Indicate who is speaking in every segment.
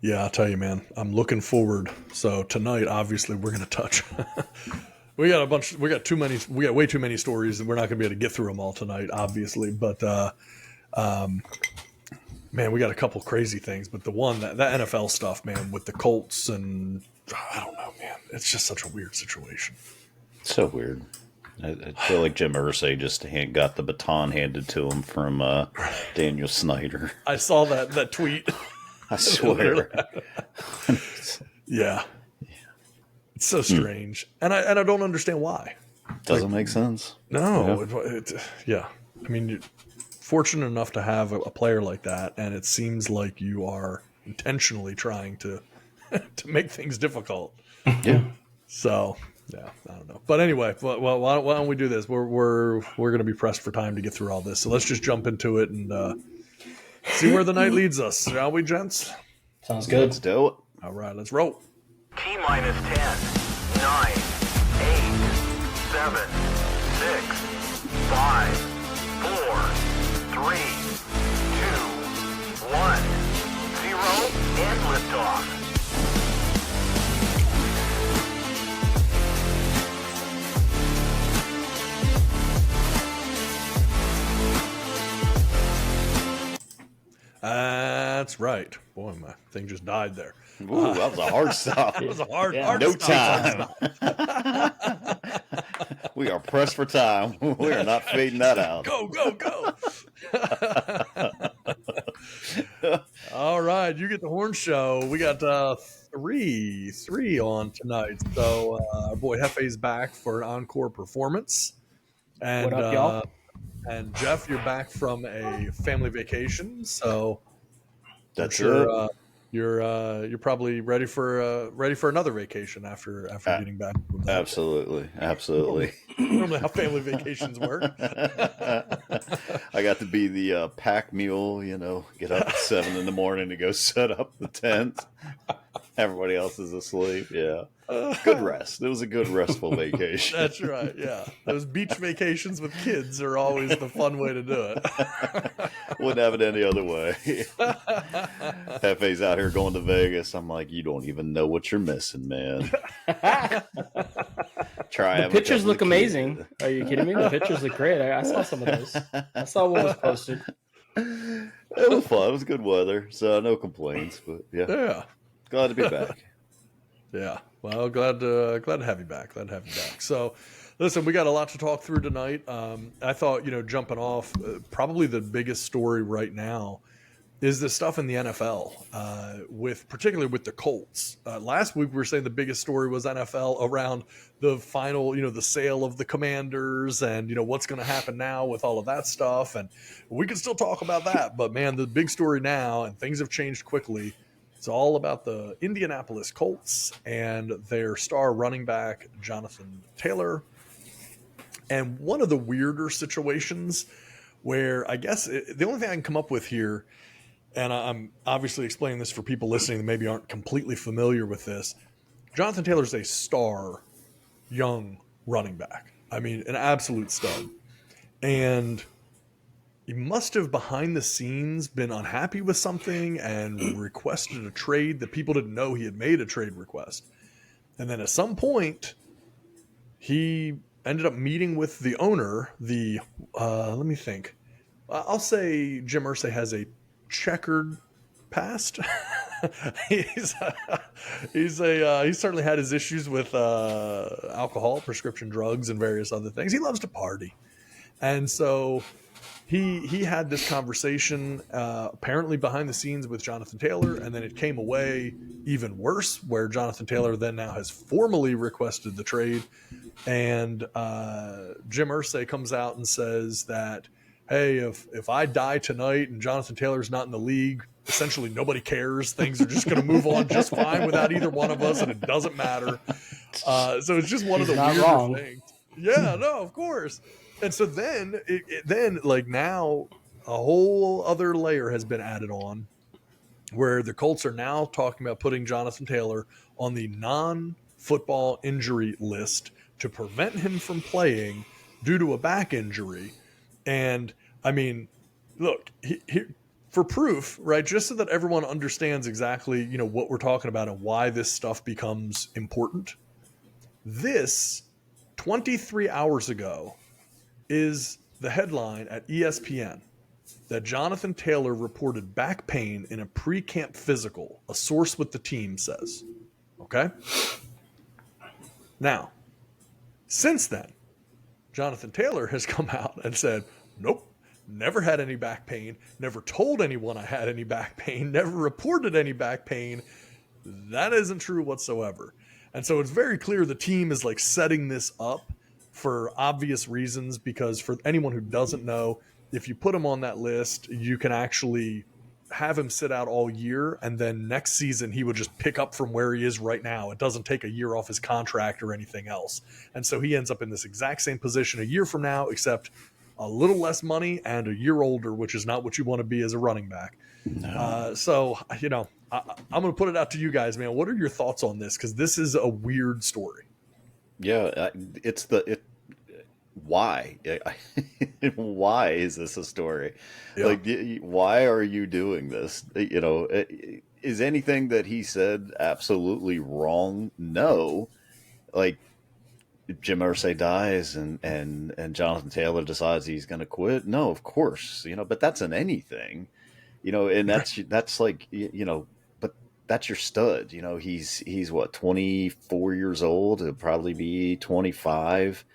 Speaker 1: Yeah, I'll tell you, man, I'm looking forward. So tonight, obviously, we're going to touch. We got too many. We got way too many stories, and we're not going to be able to get through them all tonight, obviously. But um, man, we got a couple crazy things. But the one that NFL stuff, man, with the Colts and I don't know, man, it's just such a weird situation.
Speaker 2: So weird. I feel like Jim Irsay just got the baton handed to him from Daniel Snyder.
Speaker 1: I saw that tweet.
Speaker 2: I swear.
Speaker 1: Yeah, it's so strange, and I don't understand why.
Speaker 2: Doesn't make sense.
Speaker 1: No, yeah. I mean, you're fortunate enough to have a player like that, and it seems like you are intentionally trying to to make things difficult.
Speaker 2: Yeah.
Speaker 1: So, yeah, I don't know. But anyway, well, why don't we do this? We're going to be pressed for time to get through all this, so let's just jump into it and see where the night leads us, shall we, gents?
Speaker 3: Sounds good.
Speaker 2: Let's do it.
Speaker 1: All right, let's roll.
Speaker 4: T minus 10, 9, 8, 7, 6, 5, 4, 3, 2, 1, 0, and liftoff.
Speaker 1: That's right. Boy, my thing just died there.
Speaker 2: Ooh, that was a hard stop.
Speaker 1: That was a hard
Speaker 2: No
Speaker 1: stop.
Speaker 2: time. We are pressed for time. We are not fading that out.
Speaker 1: Go. All right, you get the horn show. We got three on tonight. So our boy Jefe's back for an encore performance. And,
Speaker 3: What up, y'all?
Speaker 1: And Jeff, you're back from a family vacation. So
Speaker 2: That's
Speaker 1: sure you're probably ready for another vacation after getting back from that.
Speaker 2: Absolutely.
Speaker 1: Normally how family vacations work.
Speaker 2: I got to be the pack mule, get up at 7 in the morning to go set up the tent. Everybody else is asleep. Yeah. Good rest. It was a good restful vacation.
Speaker 1: That's right. Yeah. Those beach vacations with kids are always the fun way to do it.
Speaker 2: Wouldn't have it any other way. Jefe's out here going to Vegas. I'm like, you don't even know what you're missing, man.
Speaker 3: The pictures look amazing. Are you kidding me? The pictures look great. I saw some of those. I saw what was posted.
Speaker 2: It was fun. It was good weather, so no complaints. But yeah. Glad to be back.
Speaker 1: Yeah. Well, glad to have you back. So, listen, we got a lot to talk through tonight. I thought, jumping off, probably the biggest story right now is the stuff in the NFL, particularly with the Colts. Last week we were saying the biggest story was NFL around the final, the sale of the Commanders and, what's going to happen now with all of that stuff. And we can still talk about that. But, man, the big story now, and things have changed quickly, it's all about the Indianapolis Colts and their star running back, Jonathan Taylor. And one of the weirder situations where I guess the only thing I can come up with here, and I'm obviously explaining this for people listening that maybe aren't completely familiar with this, Jonathan Taylor's a star young running back. I mean, an absolute stud. And he must have behind the scenes been unhappy with something and requested a trade that people didn't know he had made a trade request. And then at some point, he ended up meeting with the owner, let me think. I'll say Jim Irsay has a checkered past. He certainly had his issues with alcohol, prescription drugs, and various other things. He loves to party. And so he had this conversation apparently behind the scenes with Jonathan Taylor, and then it came away even worse, where Jonathan Taylor then now has formally requested the trade, and Jim Irsay comes out and says that, hey, if I die tonight and Jonathan Taylor's not in the league, essentially nobody cares. Things are just going to move on just fine without either one of us, and it doesn't matter. So it's just one of the weirder things. Yeah, no, of course. And so then, now a whole other layer has been added on, where the Colts are now talking about putting Jonathan Taylor on the non-football injury list to prevent him from playing due to a back injury. And I mean, look, for proof, right? Just so that everyone understands exactly, what we're talking about and why this stuff becomes important. This 23 hours ago is the headline at ESPN that Jonathan Taylor reported back pain in a pre-camp physical, a source with the team says. Okay? Now, since then, Jonathan Taylor has come out and said, nope, never had any back pain, never told anyone I had any back pain, never reported any back pain. That isn't true whatsoever. And so it's very clear the team is like setting this up for obvious reasons, because for anyone who doesn't know, if you put him on that list, you can actually have him sit out all year, and then next season he would just pick up from where he is right now. It doesn't take a year off his contract or anything else. And so he ends up in this exact same position a year from now, except a little less money and a year older, which is not what you want to be as a running back. No. I'm going to put it out to you guys, man. What are your thoughts on this? Because this is a weird story.
Speaker 2: Yeah, why? Why is this a story? Yeah. Like, why are you doing this? Is anything that he said absolutely wrong? No. Like, Jim Irsay dies and Jonathan Taylor decides he's going to quit. No, of course, but that's in anything, and that's like, but that's your stud. He's what, 24 years old. He'll probably be 25.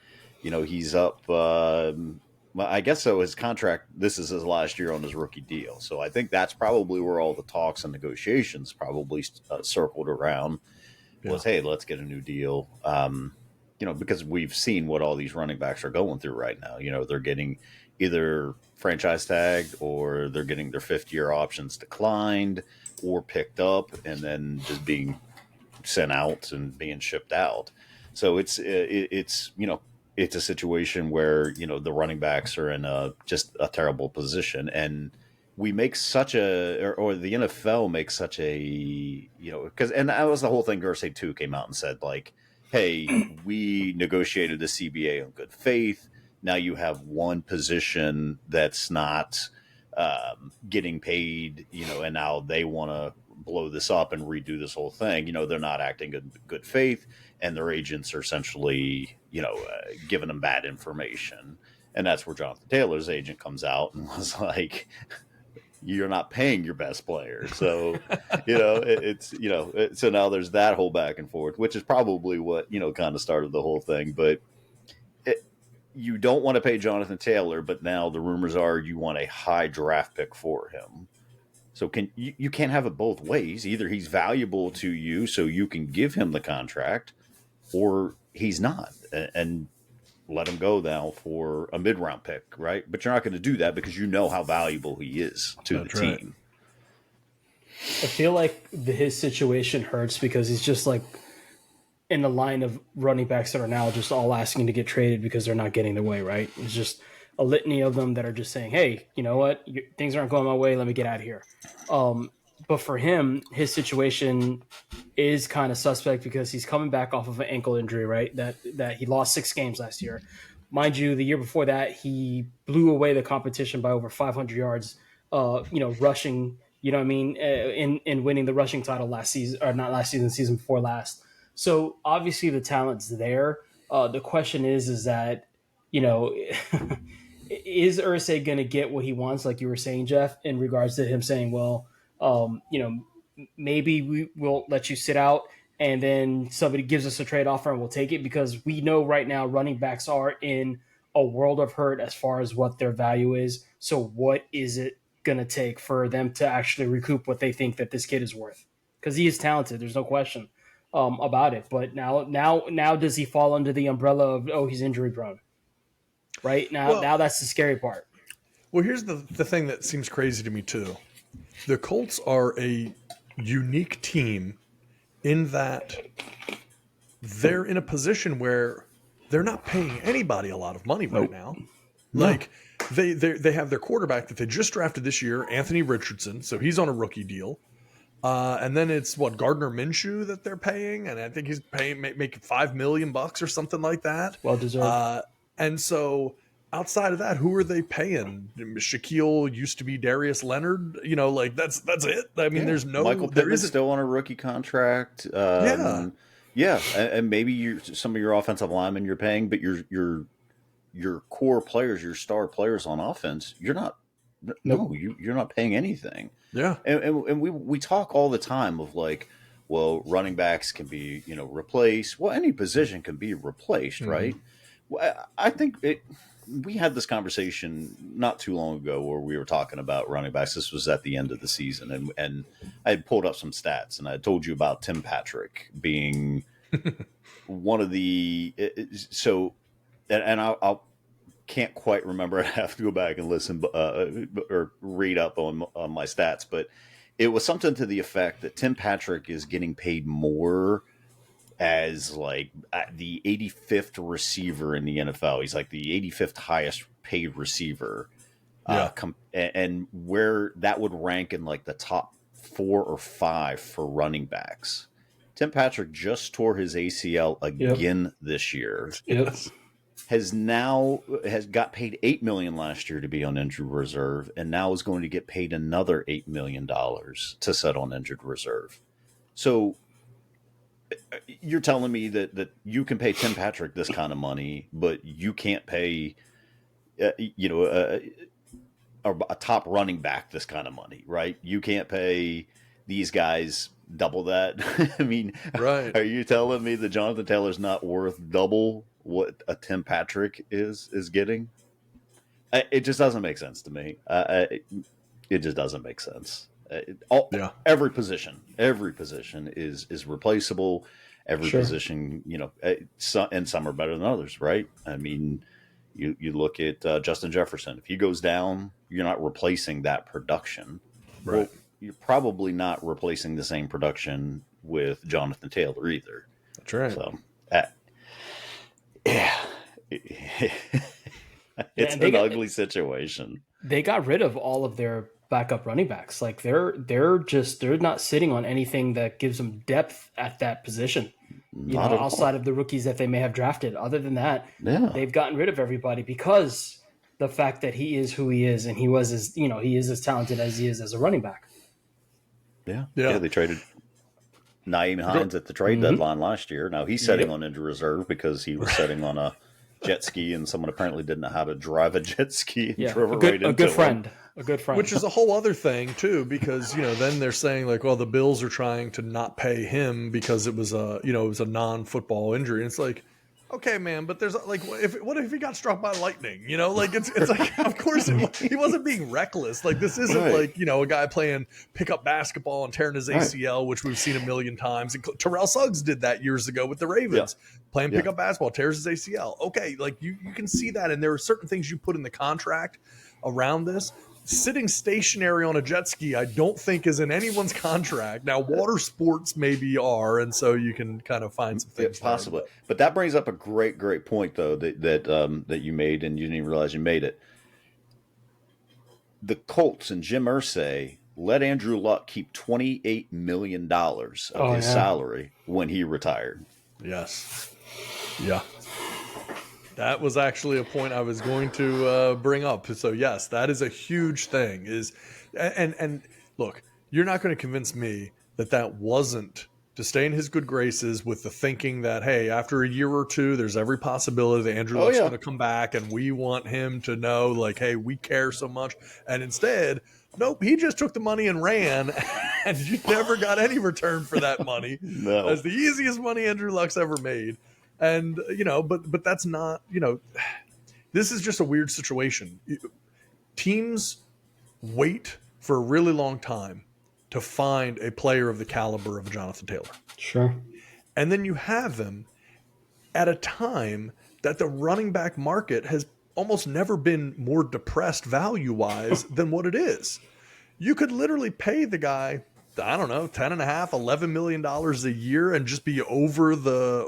Speaker 2: He's up, I guess so. His contract, this is his last year on his rookie deal. So I think that's probably where all the talks and negotiations probably circled around was, hey, let's get a new deal. Because we've seen what all these running backs are going through right now. They're getting either franchise tagged or they're getting their 5th-year options declined or picked up and then just being sent out and being shipped out. So it's a situation where, the running backs are in just a terrible position. And we make such or the NFL makes such a, and that was the whole thing. Irsay too came out and said, like, hey, we negotiated the CBA on good faith. Now you have one position that's not getting paid, and now they want to blow this up and redo this whole thing. They're not acting in good faith, and their agents are essentially, giving them bad information. And that's where Jonathan Taylor's agent comes out and was like, you're not paying your best player. So, so now there's that whole back and forth, which is probably what, kind of started the whole thing. But you don't want to pay Jonathan Taylor, but now the rumors are you want a high draft pick for him. So you can't have it both ways. Either he's valuable to you so you can give him the contract, or he's not, and let him go now for a mid-round pick, right? But you're not going to do that because you know how valuable he is to the team.
Speaker 3: I feel like his situation hurts because he's just like in the line of running backs that are now just all asking to get traded because they're not getting their way, right? It's just a litany of them that are just saying, hey, you know what? Things aren't going my way. Let me get out of here. But for him, his situation is kind of suspect because he's coming back off of an ankle injury, right? That he lost 6 games last year. Mind you, the year before that, he blew away the competition by over 500 yards, rushing, in winning the rushing title last season, or not last season, season before last. So obviously the talent's there. The question is that, is Irsay going to get what he wants, like you were saying, Jeff, in regards to him saying, well, maybe we will let you sit out and then somebody gives us a trade offer and we'll take it, because we know right now running backs are in a world of hurt as far as what their value is. So what is it going to take for them to actually recoup what they think that this kid is worth? Because he is talented. There's no question about it. But now does he fall under the umbrella of, oh, he's injury prone? Right now that's the scary part.
Speaker 1: Well, here's the thing that seems crazy to me too. The Colts are a unique team in that they're in a position where they're not paying anybody a lot of money right now. Like they have their quarterback that they just drafted this year, Anthony Richardson, so he's on a rookie deal. And then it's Gardner Minshew that they're paying, and I think he's making $5 million or something like that.
Speaker 3: Well deserved.
Speaker 1: And so outside of that, who are they paying? Shaquille used to be Darius Leonard. Like that's it. I mean, there's no
Speaker 2: Michael
Speaker 1: there
Speaker 2: Pittman's
Speaker 1: isn't.
Speaker 2: still on a rookie contract.
Speaker 1: Yeah,
Speaker 2: Yeah, and maybe some of your offensive linemen you're paying, but your core players, your star players on offense, you're not. No,
Speaker 3: Nope.
Speaker 2: you're not paying anything.
Speaker 1: yeah.
Speaker 2: And we talk all the time of like, well, running backs can be replaced. Well, any position can be replaced, right? Well, I think we had this conversation not too long ago where we were talking about running backs. This was at the end of the season, and I had pulled up some stats, and I told you about Tim Patrick being one of the so, and I'll can't quite remember. I have to go back and listen or read up on my stats, but it was something to the effect that Tim Patrick is getting paid more as like the 85th receiver in the NFL. He's like the 85th highest paid receiver.
Speaker 1: Yeah.
Speaker 2: And where that would rank in like the top 4 or 5 for running backs. Tim Patrick just tore his ACL again this year.
Speaker 3: Yep.
Speaker 2: Has got paid $8 million last year to be on injured reserve, and now is going to get paid another $8 million to sit on injured reserve. So you're telling me that you can pay Tim Patrick this kind of money, but you can't pay, a top running back this kind of money, right? You can't pay these guys double that. I mean,
Speaker 1: Right.
Speaker 2: Are you telling me that Jonathan Taylor's not worth double what a Tim Patrick is getting? It just doesn't make sense to me. It just doesn't make sense. Every position is replaceable. Every position, and some are better than others, right? I mean, you look at Justin Jefferson. If he goes down, you're not replacing that production.
Speaker 1: Right.
Speaker 2: Well, you're probably not replacing the same production with Jonathan Taylor either.
Speaker 1: That's right.
Speaker 2: So, it's an ugly situation.
Speaker 3: They got rid of all of their backup running backs. Like they're not sitting on anything that gives them depth at that position. Outside of the rookies that they may have drafted. Other than that, they've gotten rid of everybody because the fact that he is who he is, and he is as talented as he is as a running back.
Speaker 2: Yeah. They traded Naeem Hines at the trade deadline last year. Now he's sitting on injured reserve because he was sitting on a jet ski, and someone apparently didn't know how to drive a jet ski. And drove it right into
Speaker 3: a good friend.
Speaker 1: Which is a whole other thing too, because then they're saying like, well, the Bills are trying to not pay him because it was a non-football injury. And it's like, okay, man, but there's like, what if he got struck by lightning? It's like, of course he wasn't being reckless. Like this isn't like a guy playing pickup basketball and tearing his ACL, which we've seen a million times. And Terrell Suggs did that years ago with the Ravens, playing pickup basketball, tears his ACL. Okay, like you can see that, and there are certain things you put in the contract around this. Sitting stationary on a jet ski, I don't think is in anyone's contract. Now, water sports maybe are, and so you can kind of find some things.
Speaker 2: Possibly. But that brings up a great point, though, that you made, and you didn't even realize you made it. The Colts and Jim Irsay let Andrew Luck keep $28 million of his salary when he retired.
Speaker 1: Yes. Yeah. That was actually a point I was going to bring up. So yes, that is a huge thing. And look, you're not going to convince me that wasn't to stay in his good graces with the thinking that, hey, after a year or two, there's every possibility that Andrew Luck's going to come back, and we want him to know, like, hey, we care so much. And instead, nope, he just took the money and ran, and you never got any return for that money.
Speaker 2: No.
Speaker 1: That's the easiest money Andrew Luck's ever made. And, but that's not, this is just a weird situation. Teams wait for a really long time to find a player of the caliber of Jonathan Taylor.
Speaker 3: Sure.
Speaker 1: And then you have him at a time that the running back market has almost never been more depressed value-wise than what it is. You could literally pay the guy, I don't know, $10.5, $11 million a year and just be over the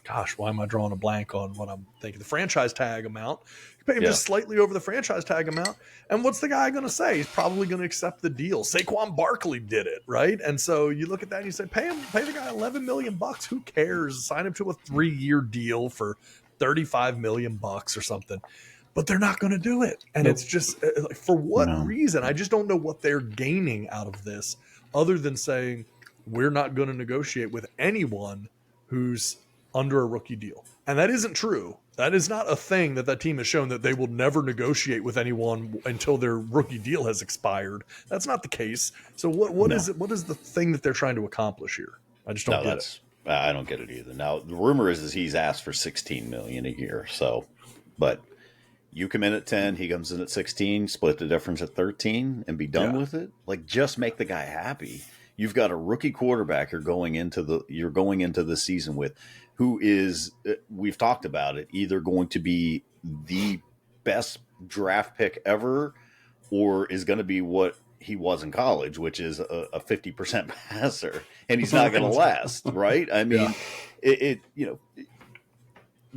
Speaker 1: gosh, why am I drawing a blank on what I'm thinking? The franchise tag amount. You pay him just slightly over the franchise tag amount. And what's the guy going to say? He's probably going to accept the deal. Saquon Barkley did it, right? And so you look at that and you say, pay the guy $11 million. Who cares? Sign him to a 3-year deal for $35 million or something, but they're not going to do it. And it's just like, for what reason? I just don't know what they're gaining out of this other than saying we're not going to negotiate with anyone who's under a rookie deal. And that isn't true. That is not a thing that team has shown, that they will never negotiate with anyone until their rookie deal has expired. That's not the case. So what is it? What is the thing that they're trying to accomplish here? I just don't get it.
Speaker 2: I don't get it either. Now the rumor is he's asked for $16 million a year. So, but you come in at 10, he comes in at 16, split the difference at 13, and be done with it. Like, just make the guy happy. You've got a rookie quarterback you're going into the season with, who is, we've talked about it, either going to be the best draft pick ever, or is going to be what he was in college, which is a 50% passer, and he's not going to last, right? I mean,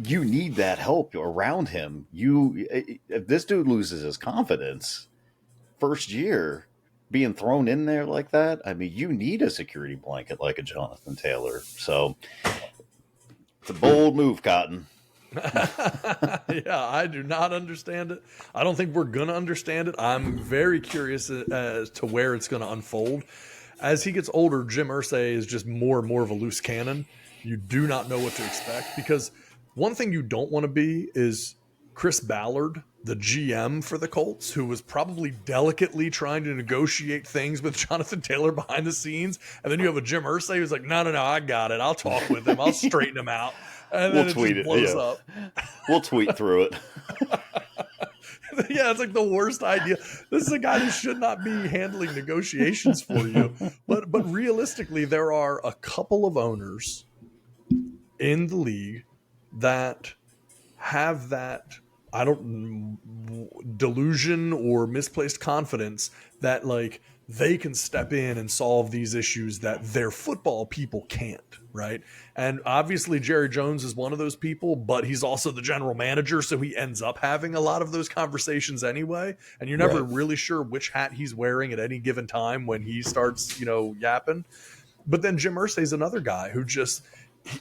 Speaker 2: you need that help around him. If this dude loses his confidence first year, being thrown in there like that, I mean, you need a security blanket like a Jonathan Taylor. So it's a bold move, Cotton.
Speaker 1: Yeah, I do not understand it. I don't think we're going to understand it. I'm very curious as to where it's going to unfold. As he gets older, Jim Irsay is just more and more of a loose cannon. You do not know what to expect, because one thing you don't want to be is Chris Ballard, the GM for the Colts, who was probably delicately trying to negotiate things with Jonathan Taylor behind the scenes. And then you have a Jim Irsay who's like, no, I got it. I'll talk with him. I'll straighten him out. And then it blows up.
Speaker 2: We'll tweet through it.
Speaker 1: Yeah, it's like the worst idea. This is a guy who should not be handling negotiations for you. But realistically, there are a couple of owners in the league that have that, delusion or misplaced confidence that, like, they can step in and solve these issues that their football people can't, right? And obviously Jerry Jones is one of those people, but he's also the general manager, so he ends up having a lot of those conversations anyway, and you're never really sure which hat he's wearing at any given time when he starts, yapping. But then Jim Irsay's another guy who just,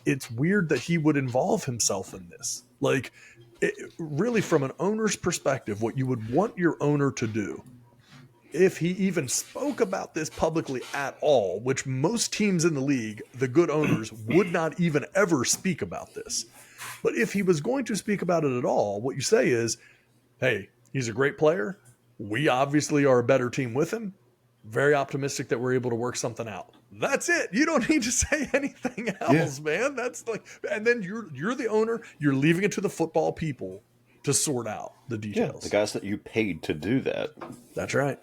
Speaker 1: it's weird that he would involve himself in this. Like, really, from an owner's perspective, what you would want your owner to do, if he even spoke about this publicly at all, which most teams in the league, the good owners, would not even ever speak about this. But if he was going to speak about it at all, what you say is, hey, he's a great player. We obviously are a better team with him. Very optimistic that we're able to work something out. That's it. You don't need to say anything else, man. That's like, and then you're the owner. You're leaving it to the football people to sort out the details.
Speaker 2: The guys that you paid to do that.
Speaker 1: That's right.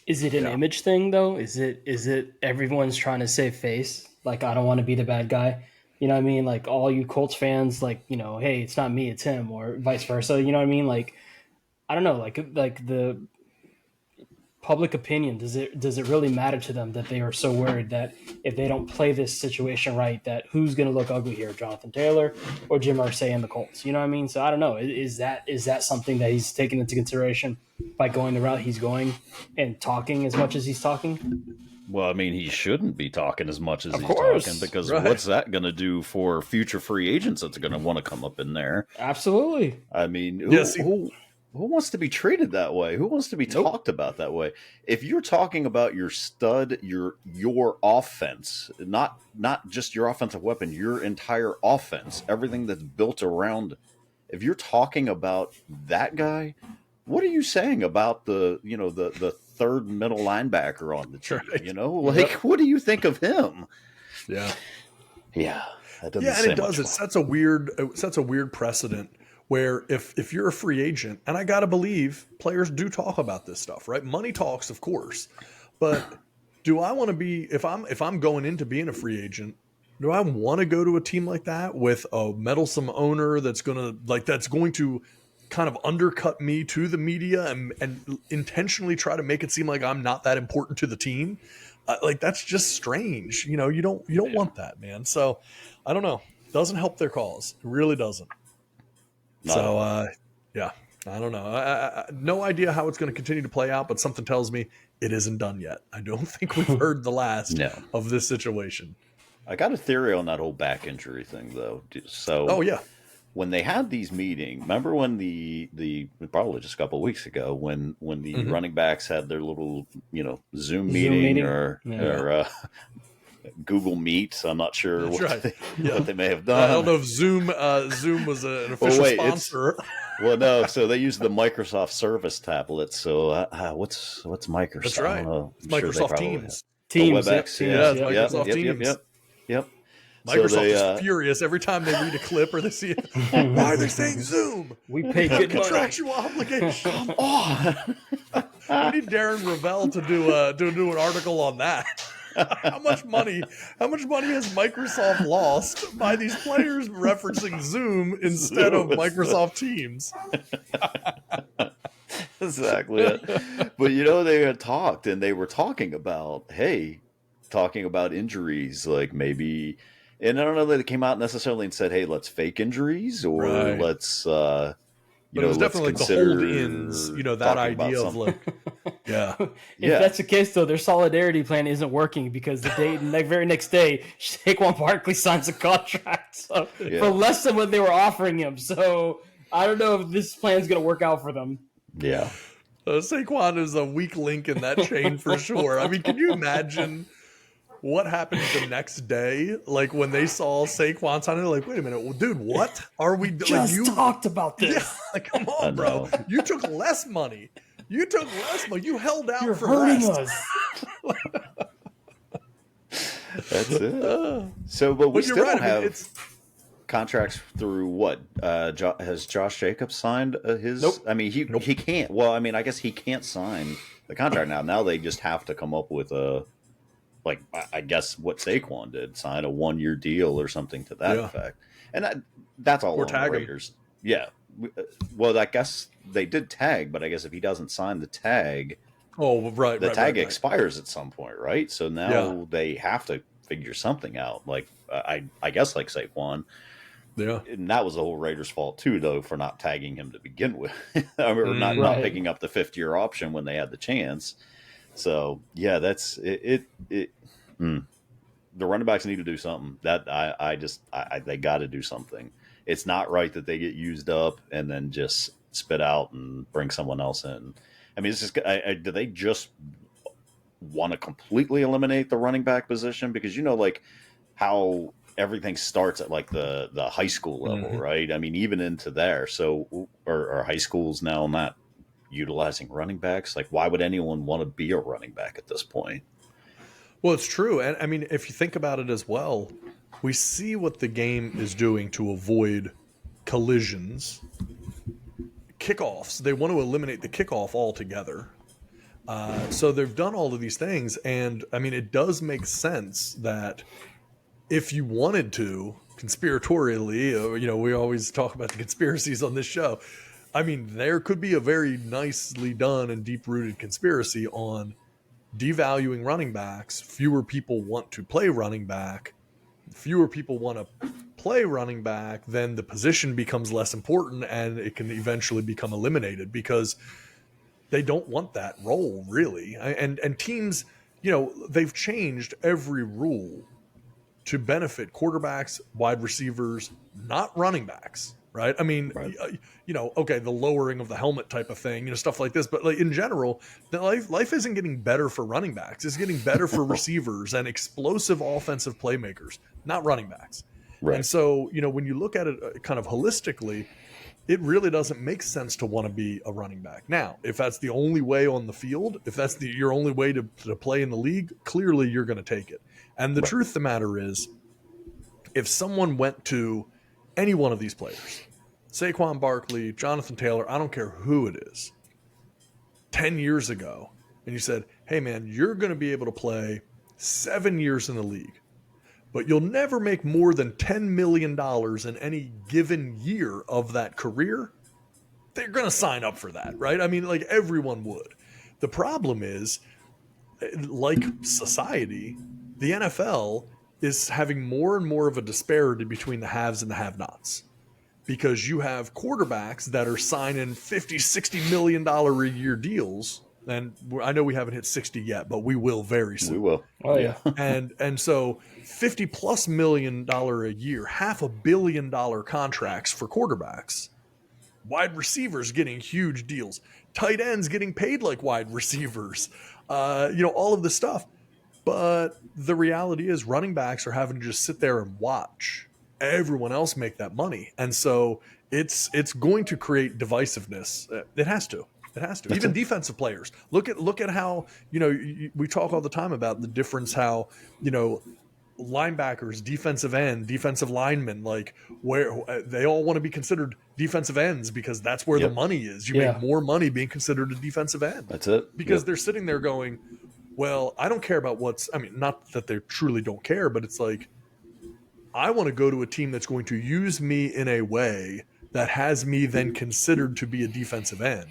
Speaker 3: Is it an image thing though? Is it everyone's trying to save face? Like, I don't want to be the bad guy. You know what I mean? Like, all you Colts fans, like, hey, it's not me, it's him, or vice versa. You know what I mean? Like, I don't know. Like the public opinion, does it really matter to them that they are so worried that if they don't play this situation right, that who's going to look ugly here, Jonathan Taylor or Jim Irsay and the Colts? You know what I mean? So I don't know. Is that something that he's taken into consideration by going the route he's going and talking as much as he's talking?
Speaker 2: Well, I mean, he shouldn't be talking as much as he's talking, because what's that going to do for future free agents that's going to want to come up in there?
Speaker 3: Absolutely.
Speaker 2: I mean, who wants to be treated that way? Who wants to be talked about that way? If you're talking about your stud, your offense, not just your offensive weapon, your entire offense, everything that's built around, if you're talking about that guy, what are you saying about the third middle linebacker on the team?
Speaker 1: Right.
Speaker 2: What do you think of him?
Speaker 1: Yeah.
Speaker 2: Yeah. That doesn't
Speaker 1: and it does. It sets a weird precedent where if you're a free agent, and I got to believe players do talk about this stuff, right? Money talks, of course, but do I want to be, if I'm going into being a free agent, do I want to go to a team like that with a meddlesome owner that's going to kind of undercut me to the media and intentionally try to make it seem like I'm not that important to the team? That's just strange. You don't want that, man. So I don't know. Doesn't help their cause. It really doesn't. I don't know. No idea how it's going to continue to play out, but something tells me it isn't done yet. I don't think we've heard the last of this situation.
Speaker 2: I got a theory on that whole back injury thing, though. So, when they had these meetings, remember when the probably just a couple of weeks ago when the running backs had their little Zoom meeting, or Google Meet. I'm not sure what they may have done.
Speaker 1: I don't know if Zoom was an official sponsor.
Speaker 2: Well, no. So they use the Microsoft Service tablets. So what's Microsoft?
Speaker 1: That's right. It's Microsoft Teams.
Speaker 3: Teams.
Speaker 2: WebEx.
Speaker 1: Microsoft Teams.
Speaker 2: Yep.
Speaker 1: Microsoft is furious every time they read a clip or they see it. Why are they saying Zoom?
Speaker 3: We pay good
Speaker 1: contractual obligation. Come on. We need Darren Ravel to do an article on that. How much money has Microsoft lost by these players referencing Zoom instead of Microsoft Teams?
Speaker 2: Exactly. But they had talked, and they were talking about injuries, like maybe, and I don't know that it came out necessarily and said, hey, let's fake injuries, or let's
Speaker 1: but it was definitely like the hold-ins, that idea of like,
Speaker 3: If that's the case, though, their solidarity plan isn't working, because the very next day, Saquon Barkley signs a contract for less than what they were offering him. So I don't know if this plan's going to work out for them.
Speaker 2: Yeah.
Speaker 1: Saquon is a weak link in that chain for sure. I mean, can you imagine what happened the next day? Like when they saw Saquon signing, they're like, wait a minute, well, dude, what are we doing?
Speaker 3: You talked about this.
Speaker 1: Yeah, like, come on, bro. You took less money. You held out.
Speaker 3: You're
Speaker 1: for
Speaker 3: hurting
Speaker 1: less.
Speaker 3: us.
Speaker 2: That's it. But we still have contracts through what? Has Josh Jacobs signed his?
Speaker 1: Nope.
Speaker 2: I mean, he can't. Well, I mean, I guess he can't sign the contract now. Now they just have to come up with I guess what Saquon did, sign a 1-year deal or something to that effect. And that's all on the Raiders. Yeah. Well, I guess they did tag, but I guess if he doesn't sign the tag, the tag expires at some point, right? So now they have to figure something out. Like I guess like Saquon.
Speaker 1: Yeah.
Speaker 2: And that was the whole Raiders' fault too, though, for not tagging him to begin with, or not picking up the 5th-year option when they had the chance. So yeah, that's it. The running backs need to do something. That they got to do something. It's not right that they get used up and then just spit out and bring someone else in. I mean, it's just do they just want to completely eliminate the running back position? Because like how everything starts at like the high school level, right? I mean, even into there. So or high schools now not utilizing running backs. Like, why would anyone want to be a running back at this point?
Speaker 1: Well, it's true. And I mean, if you think about it as well, we see what the game is doing to avoid collisions. Kickoffs, they want to eliminate the kickoff altogether. So they've done all of these things. And I mean, it does make sense that if you wanted to, conspiratorially, we always talk about the conspiracies on this show. I mean, there could be a very nicely done and deep-rooted conspiracy on devaluing running backs. Fewer people want to play running back. Fewer people want to play running back, then the position becomes less important and it can eventually become eliminated because they don't want that role, really. And teams, they've changed every rule to benefit quarterbacks, wide receivers, not running backs. Right. I mean, okay, the lowering of the helmet type of thing, stuff like this. But like in general, life isn't getting better for running backs. It's getting better for receivers and explosive offensive playmakers, not running backs. Right. And so, when you look at it kind of holistically, it really doesn't make sense to want to be a running back. Now, if that's the only way on the field, if that's your only way to play in the league, clearly you're going to take it. And the truth of the matter is, if someone went to any one of these players, Saquon Barkley, Jonathan Taylor, I don't care who it is, 10 years ago, and you said, hey, man, you're going to be able to play 7 years in the league, but you'll never make more than $10 million in any given year of that career, they're going to sign up for that, right? I mean, like everyone would. The problem is, like society, the NFL is having more and more of a disparity between the haves and the have-nots, because you have quarterbacks that are signing $50, $60 million a year deals And I know we haven't hit 60 yet, but we will very soon.
Speaker 2: We will.
Speaker 3: Oh yeah.
Speaker 1: And so $50+ million a year, $500 million contracts for quarterbacks, wide receivers getting huge deals, tight ends getting paid like wide receivers, all of this stuff. But the reality is running backs are having to just sit there and watch everyone else make that money. And so it's going to create divisiveness. It has to. It has to. Even defensive players. Look at how, we talk all the time about the difference, how, linebackers, defensive end, defensive linemen, like where they all want to be considered defensive ends because that's where the money is. You make more money being considered a defensive end.
Speaker 2: That's it.
Speaker 1: Because they're sitting there going, well, I don't care about not that they truly don't care, but it's like, I want to go to a team that's going to use me in a way that has me then considered to be a defensive end.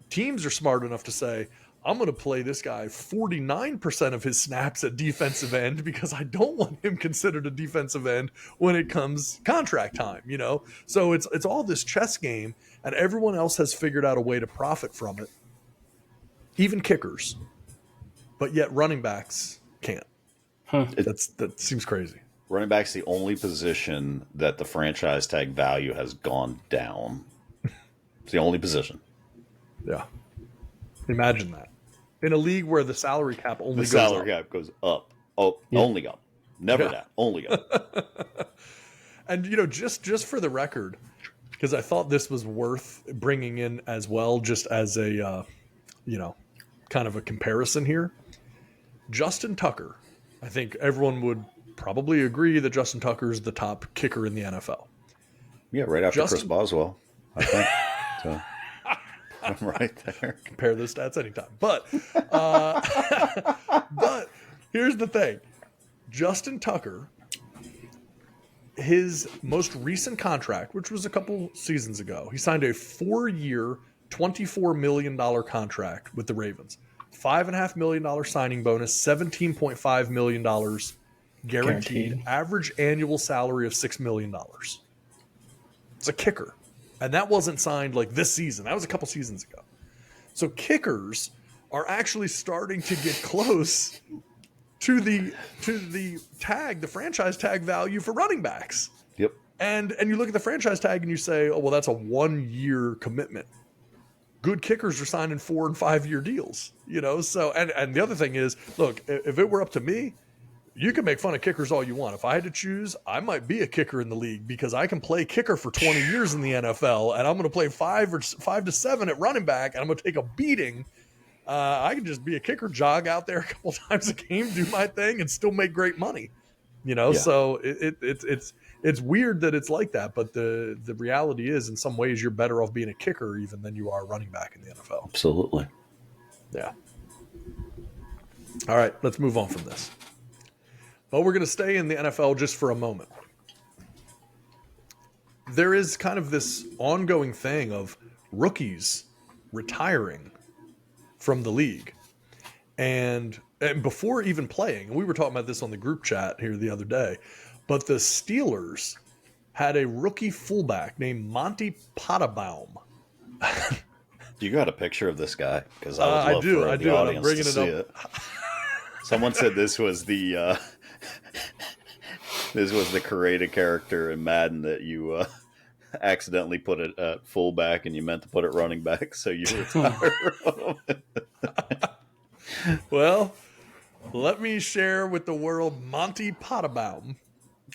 Speaker 1: Teams are smart enough to say, I'm going to play this guy 49% of his snaps at defensive end because I don't want him considered a defensive end when it comes contract time, So it's all this chess game, and everyone else has figured out a way to profit from it, even kickers. But yet running backs can't. That seems crazy.
Speaker 2: Running back's the only position that the franchise tag value has gone down. It's the only position.
Speaker 1: Yeah. Imagine that. In a league where the salary cap only goes
Speaker 2: salary
Speaker 1: up.
Speaker 2: cap goes up. Oh, only up. Never down. Only up.
Speaker 1: And, just for the record, because I thought this was worth bringing in as well, just as a, kind of a comparison here. Justin Tucker. I think everyone would probably agree that Justin Tucker is the top kicker in the NFL.
Speaker 2: Yeah, right after Chris Boswell, I think. So. I'm right there.
Speaker 1: Compare those stats anytime. But here's the thing. Justin Tucker, his most recent contract, which was a couple seasons ago, he signed a 4-year, $24 million contract with the Ravens. $5.5 million signing bonus, $17.5 million guaranteed. Average annual salary of $6 million. It's a kicker. And that wasn't signed like this season. That was a couple seasons ago. So kickers are actually starting to get close to the tag, the franchise tag value for running backs.
Speaker 2: Yep.
Speaker 1: And you look at the franchise tag and you say, oh, well, that's a 1-year commitment. Good kickers are signing 4- and 5-year deals, So, and the other thing is, look, if it were up to me, you can make fun of kickers all you want. If I had to choose, I might be a kicker in the league because I can play kicker for 20 years in the NFL, and I'm going to play 5 to 7 at running back, and I'm going to take a beating. I can just be a kicker, jog out there a couple times a game, do my thing, and still make great money. So it's weird that it's like that, but the reality is, in some ways, you're better off being a kicker even than you are a running back in the NFL.
Speaker 2: Absolutely.
Speaker 1: Yeah. All right, let's move on from this. But we're going to stay in the NFL just for a moment. There is kind of this ongoing thing of rookies retiring from the league. And before even playing, and we were talking about this on the group chat here the other day, but the Steelers had a rookie fullback named Monty Potabaum.
Speaker 2: You got a picture of this guy? Because I would love for the audience to see it. Someone said this was the created character in Madden that you accidentally put it at fullback and you meant to put it running back, so you retire.
Speaker 1: Well, let me share with the world Monty Potabaum.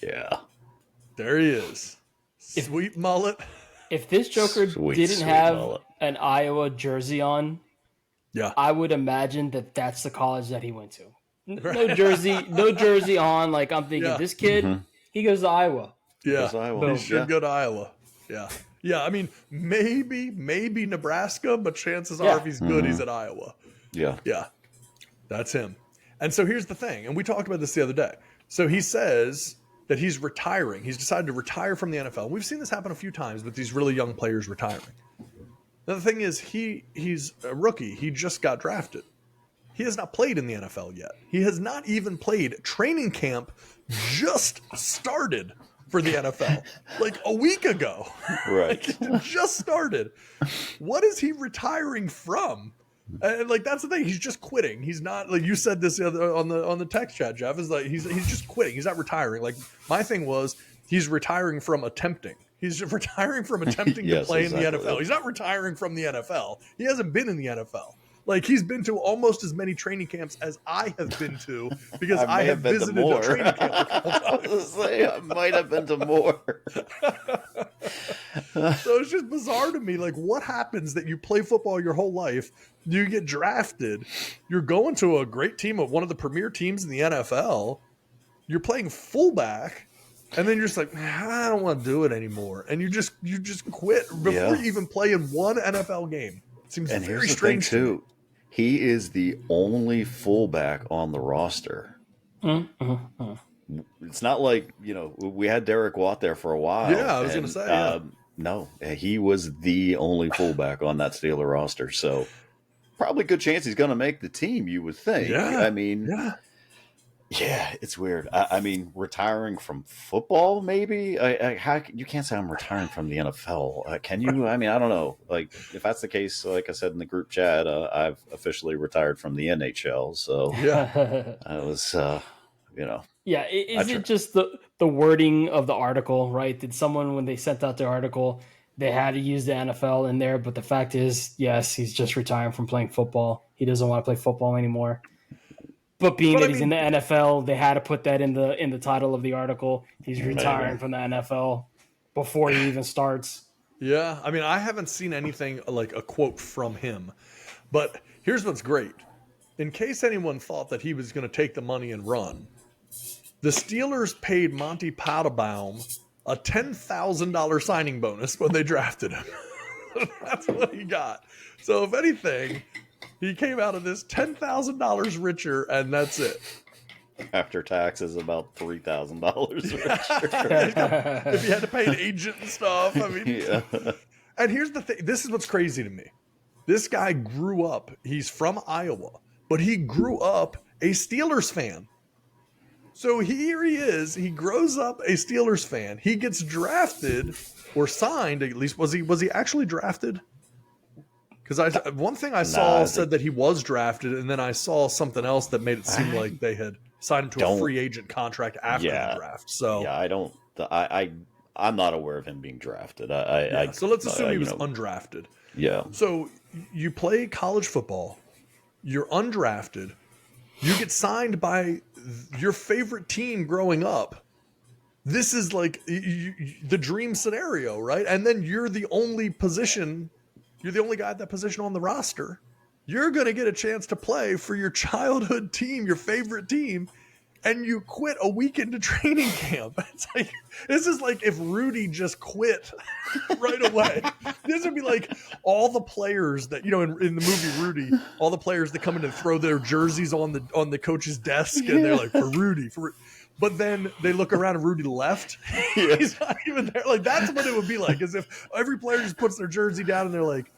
Speaker 2: Yeah.
Speaker 1: There he is. Sweet mullet.
Speaker 3: If this Joker didn't have an Iowa jersey on, I would imagine that that's the college that he went to. No jersey on. Like, I'm thinking, this kid, he goes to Iowa.
Speaker 1: Yeah, he should go to Iowa. Yeah. I mean, maybe Nebraska, but chances are, if he's good, he's at Iowa. Yeah, that's him. And so here's the thing, and we talked about this the other day. So he says that he's retiring. He's decided to retire from the NFL. We've seen this happen a few times with these really young players retiring. Now, the thing is, he's a rookie. He just got drafted. He has not played in the NFL yet. He has not even played. Training camp just started for the NFL like a week ago.
Speaker 2: Right.
Speaker 1: Like, just started. What is he retiring from? And like that's the thing, he's just quitting. He's not like you said this on the text chat, Jeff. Is like he's just quitting. He's not retiring. Like my thing was he's retiring from attempting. He's just retiring from attempting to play in the NFL. He's not retiring from the NFL. He hasn't been in the NFL. Like he's been to almost as many training camps as I have been to because I have visited a training camp a couple times.
Speaker 2: I was gonna say, I might have been to more.
Speaker 1: So it's just bizarre to me. Like, what happens that you play football your whole life, you get drafted, you're going to a great team of one of the premier teams in the NFL, you're playing fullback, and then you're just like, I don't want to do it anymore, and you just quit before you even play in one NFL game. It seems
Speaker 2: and
Speaker 1: very
Speaker 2: here's the
Speaker 1: strange
Speaker 2: thing,
Speaker 1: to
Speaker 2: too.
Speaker 1: me.
Speaker 2: He is the only fullback on the roster. It's not like, we had Derek Watt there for a while.
Speaker 1: Yeah, I was going to say,
Speaker 2: no, he was the only fullback on that Steeler roster. So probably good chance he's going to make the team, you would think.
Speaker 1: Yeah.
Speaker 2: I mean, yeah, it's weird. I mean, retiring from football, maybe? You can't say I'm retiring from the NFL. Can you? I mean, I don't know. Like, if that's the case, like I said in the group chat, I've officially retired from the NHL. So I was,
Speaker 3: Yeah, is it just the wording of the article, right? Did someone, when they sent out the article, they had to use the NFL in there, but the fact is, yes, he's just retiring from playing football. He doesn't want to play football anymore. But he's in the NFL, they had to put that in the title of the article. He's retiring from the NFL before he even starts.
Speaker 1: Yeah, I mean, I haven't seen anything like a quote from him. But here's what's great. In case anyone thought that he was going to take the money and run, the Steelers paid Monty Padelbaum a $10,000 signing bonus when they drafted him. That's what he got. So if anything, he came out of this $10,000 richer, and that's it.
Speaker 2: After taxes, about $3,000 richer.
Speaker 1: If he had to pay an agent and stuff, I mean.
Speaker 2: Yeah.
Speaker 1: And here's the thing. This is what's crazy to me. This guy grew up. He's from Iowa, but he grew up a Steelers fan. So here he is. He grows up a Steelers fan. He gets drafted or signed. At least was he actually drafted? Because one thing I saw said that he was drafted, and then I saw something else that made it seem like they had signed him to a free agent contract after the draft. So
Speaker 2: yeah, I don't. I'm not aware of him being drafted.
Speaker 1: So let's assume he was undrafted.
Speaker 2: Yeah.
Speaker 1: So you play college football. You're undrafted. You get signed by your favorite team growing up. This is like the dream scenario, right? And then you're the only position. You're the only guy at that position on the roster. You're going to get a chance to play for your childhood team, your favorite team, and you quit a week into training camp. It's like, this is like if Rudy just quit right away. This would be like all the players that, in the movie Rudy, all the players that come in and throw their jerseys on the coach's desk, and they're like, for Rudy. But then they look around and Rudy left. He's not even there. Like, that's what it would be like, as if every player just puts their jersey down and they're like,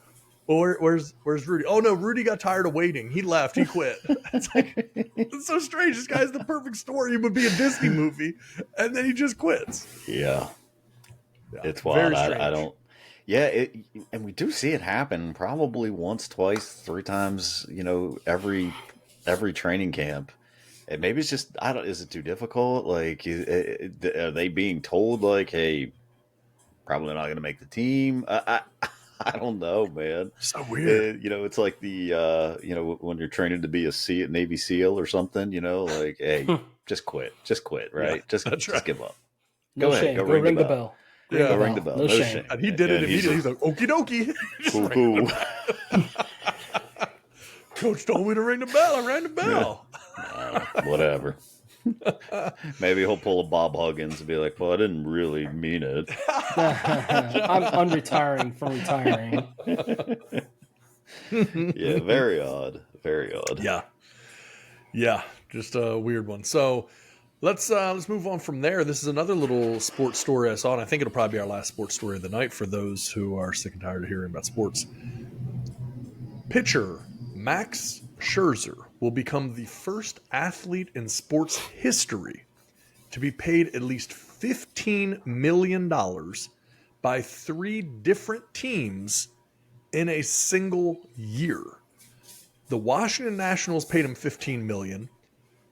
Speaker 1: well, where's Rudy? Oh, no, Rudy got tired of waiting. He left. He quit. It's like, it's so strange. This guy's the perfect story. He would be a Disney movie, and then he just quits.
Speaker 2: Yeah. It's wild. I don't. Yeah, and we do see it happen probably once, twice, 3 times, every training camp. And maybe it's just, is it too difficult? Like, are they being told, like, hey, probably not going to make the team? I don't know, man.
Speaker 1: So weird.
Speaker 2: It's like the, when you're training to be a Navy SEAL or something, like, hey, just quit, right?
Speaker 1: Yeah,
Speaker 2: just give up.
Speaker 3: Go ahead, go ring the bell.
Speaker 2: Go ring the bell. No shame.
Speaker 1: And he did it immediately. He's like, okie dokie.
Speaker 2: Cool.
Speaker 1: Coach told me to ring the bell. I rang the bell.
Speaker 2: Whatever. Maybe he'll pull a Bob Huggins and be like, well, I didn't really mean it.
Speaker 3: I'm unretiring from retiring.
Speaker 2: Yeah, very odd. Very odd.
Speaker 1: Yeah, just a weird one. So let's move on from there. This is another little sports story I saw, and I think it'll probably be our last sports story of the night for those who are sick and tired of hearing about sports. Pitcher Max Scherzer will become the first athlete in sports history to be paid at least $15 million by 3 different teams in a single year. The Washington Nationals paid him $15 million.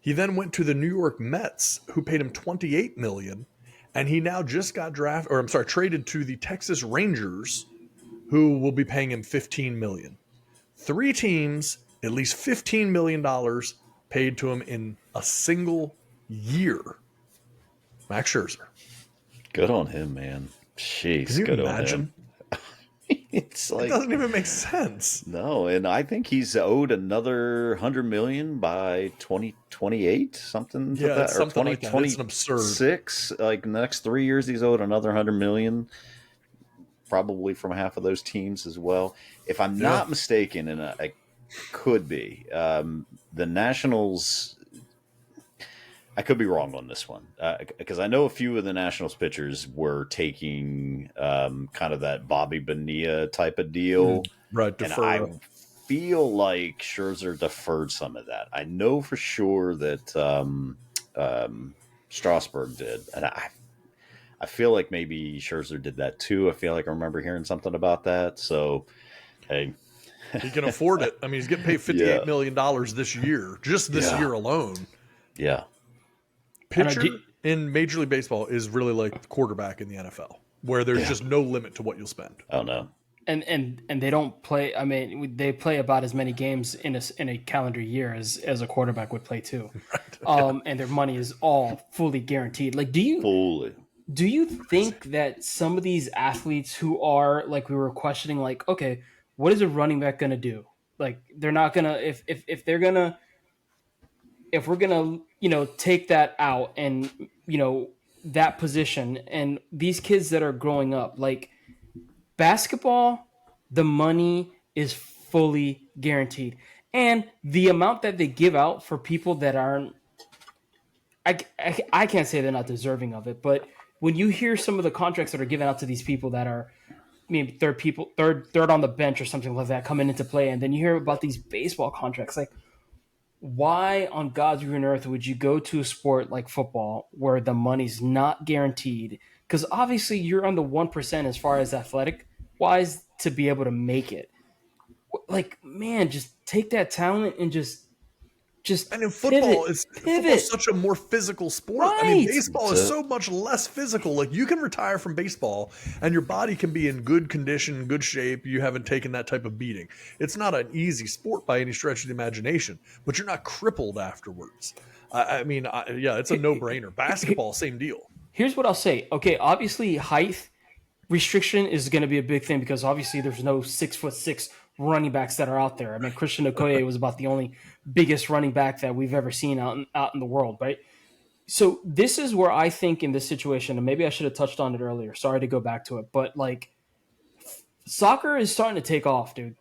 Speaker 1: He then went to the New York Mets, who paid him $28 million, and he now just got traded to the Texas Rangers, who will be paying him $15 million. 3 teams, at least $15 million paid to him in a single year. Max Scherzer.
Speaker 2: Good on him, man. Jeez,
Speaker 1: Can you
Speaker 2: good
Speaker 1: imagine?
Speaker 2: on him. It's like,
Speaker 1: It doesn't even make sense.
Speaker 2: no, and I think he's owed another $100 million by 2028, something
Speaker 1: Yeah,
Speaker 2: to that,
Speaker 1: it's
Speaker 2: or
Speaker 1: something like that. It's an absurd.
Speaker 2: 2026. Like in the next 3 years, he's owed another $100 million, probably from half of those teams as well. If I'm not mistaken, and I could be, the Nationals. I could be wrong on this one because I know a few of the Nationals pitchers were taking kind of that Bobby Bonilla type of deal.
Speaker 1: Right,
Speaker 2: And
Speaker 1: defer.
Speaker 2: I feel like Scherzer deferred some of that. I know for sure that Strasburg did. And I feel like maybe Scherzer did that too. I feel like I remember hearing something about that. So, hey.
Speaker 1: He can afford it. I mean, he's getting paid $58 million this year, just this year alone.
Speaker 2: Yeah.
Speaker 1: Pitcher in Major League Baseball is really like the quarterback in the NFL, where there's just no limit to what you'll spend.
Speaker 2: Oh, no.
Speaker 3: And they don't play. I mean, they play about as many games in a calendar year as a quarterback would play too. Right. And their money is all fully guaranteed. Like, do you think that some of these athletes who are, like, we were questioning, like, okay, what is a running back gonna do? Like, they're not gonna if we're gonna take that out and that position, and these kids that are growing up, like, basketball, the money is fully guaranteed, and the amount that they give out for people that aren't, I can't say they're not deserving of it, but when you hear some of the contracts that are given out to these people that are maybe third on the bench or something like that coming into play, and then you hear about these baseball contracts, like, why on God's green earth would you go to a sport like football where the money's not guaranteed? Because obviously you're on the 1% as far as athletic wise to be able to make it. Like, man, just take that talent and just
Speaker 1: And in football,
Speaker 3: pivot.
Speaker 1: football's such a more physical sport.
Speaker 3: Right.
Speaker 1: I mean, baseball is so much less physical. Like, you can retire from baseball and your body can be in good condition, good shape. You haven't taken that type of beating. It's not an easy sport by any stretch of the imagination, but you're not crippled afterwards. I mean, it's a no-brainer. Basketball, same deal.
Speaker 3: Here's what I'll say. Okay, obviously height restriction is going to be a big thing because obviously there's no 6'6" running backs that are out there. I mean, Christian Okoye was about the only biggest running back that we've ever seen out in the world, right? So this is where I think in this situation, and maybe I should have touched on it earlier. Sorry to go back to it, but, like, soccer is starting to take off, dude.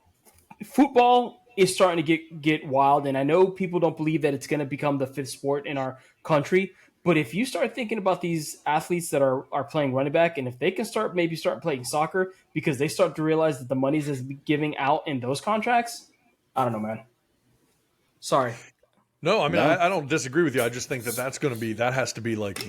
Speaker 3: Football is starting to get wild, and I know people don't believe that it's going to become the 5th sport in our country, but if you start thinking about these athletes that are playing running back, and if they can start playing soccer because they start to realize that the money's is giving out in those contracts, I don't know, man. Sorry.
Speaker 1: No, I mean, I don't disagree with you. I just think that has to be like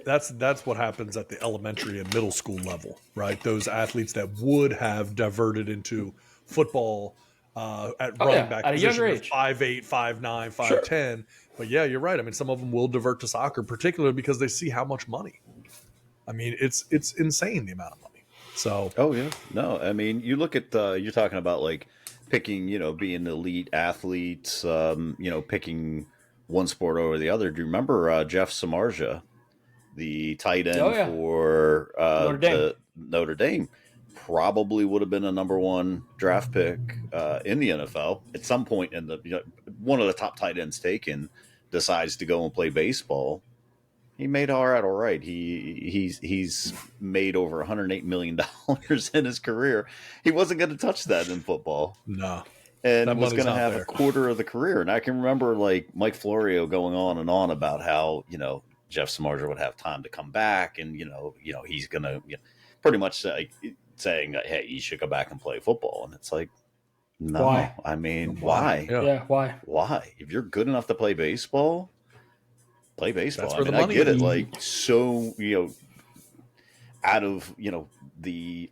Speaker 1: that's what happens at the elementary and middle school level, right? Those athletes that would have diverted into football at running back
Speaker 3: at a younger
Speaker 1: position,
Speaker 3: age,
Speaker 1: 5'8", 5'9", 5'10". Sure. But yeah, you're right. I mean, some of them will divert to soccer, particularly because they see how much money. I mean, it's insane the amount of money. So.
Speaker 2: Oh yeah, no. I mean, you look at you're talking about, like, picking, being elite athletes, picking one sport over the other. Do you remember Jeff Samardzija, the tight end for Notre Dame? Probably would have been a number 1 draft pick in the NFL at some point. In the one of the top tight ends taken decides to go and play baseball. He made all right. He's made over $108 million in his career. He wasn't going to touch that in football.
Speaker 1: No.
Speaker 2: And was going to have a quarter of the career. And I can remember, like, Mike Florio going on and on about how, Jeff Samardzija would have time to come back. And, he's going to pretty much saying, hey, you should go back and play football. And it's like, no.
Speaker 3: Why?
Speaker 2: I mean, why?
Speaker 3: Yeah, why?
Speaker 2: Why? If you're good enough to play baseball, play baseball.
Speaker 1: That's where
Speaker 2: I mean,
Speaker 1: the money
Speaker 2: I get
Speaker 1: is.
Speaker 2: it. Like, so, out of,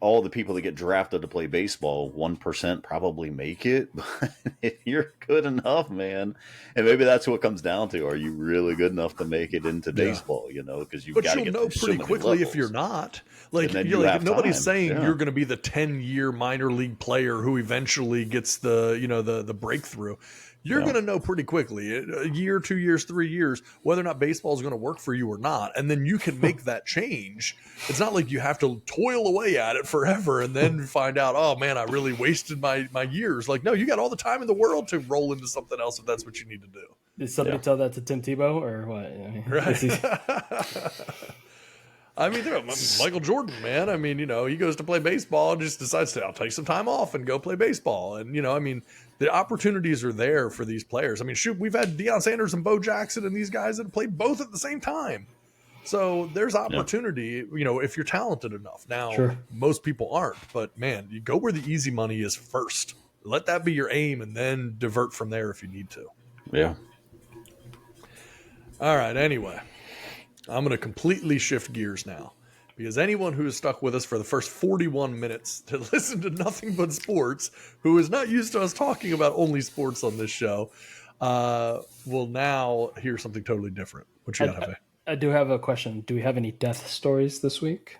Speaker 2: all the people that get drafted to play baseball, 1% probably make it. But if you're good enough, man, and maybe that's what it comes down to. Are you really good enough to make it into baseball? Because you've got to get
Speaker 1: know
Speaker 2: through so
Speaker 1: pretty
Speaker 2: many
Speaker 1: quickly
Speaker 2: levels.
Speaker 1: if you're not. Like,
Speaker 2: And then
Speaker 1: you're
Speaker 2: you
Speaker 1: like
Speaker 2: have
Speaker 1: nobody's
Speaker 2: time.
Speaker 1: saying
Speaker 2: Yeah.
Speaker 1: you're going to be the 10-year minor league player who eventually gets the breakthrough. You're going to know pretty quickly, a year, 2 years, 3 years, whether or not baseball is going to work for you or not. And then you can make that change. It's not like you have to toil away at it forever and then find out, oh man, I really wasted my years. Like, no, you got all the time in the world to roll into something else if that's what you need to do.
Speaker 3: Did somebody tell that to Tim Tebow or what? I mean,
Speaker 1: Right. I mean, Michael Jordan, man. I mean, he goes to play baseball and just decides I'll take some time off and go play baseball. And, I mean, the opportunities are there for these players. I mean, shoot, we've had Deion Sanders and Bo Jackson and these guys that have played both at the same time. So there's opportunity, if you're talented enough. Now, most people aren't. But, man, you go where the easy money is first. Let that be your aim and then divert from there if you need to.
Speaker 2: Yeah.
Speaker 1: All right, anyway. I'm going to completely shift gears now because anyone who has stuck with us for the first 41 minutes to listen to nothing but sports, who is not used to us talking about only sports on this show, will now hear something totally different. What you got, Jefe?
Speaker 3: I do have a question. Do we have any death stories this week?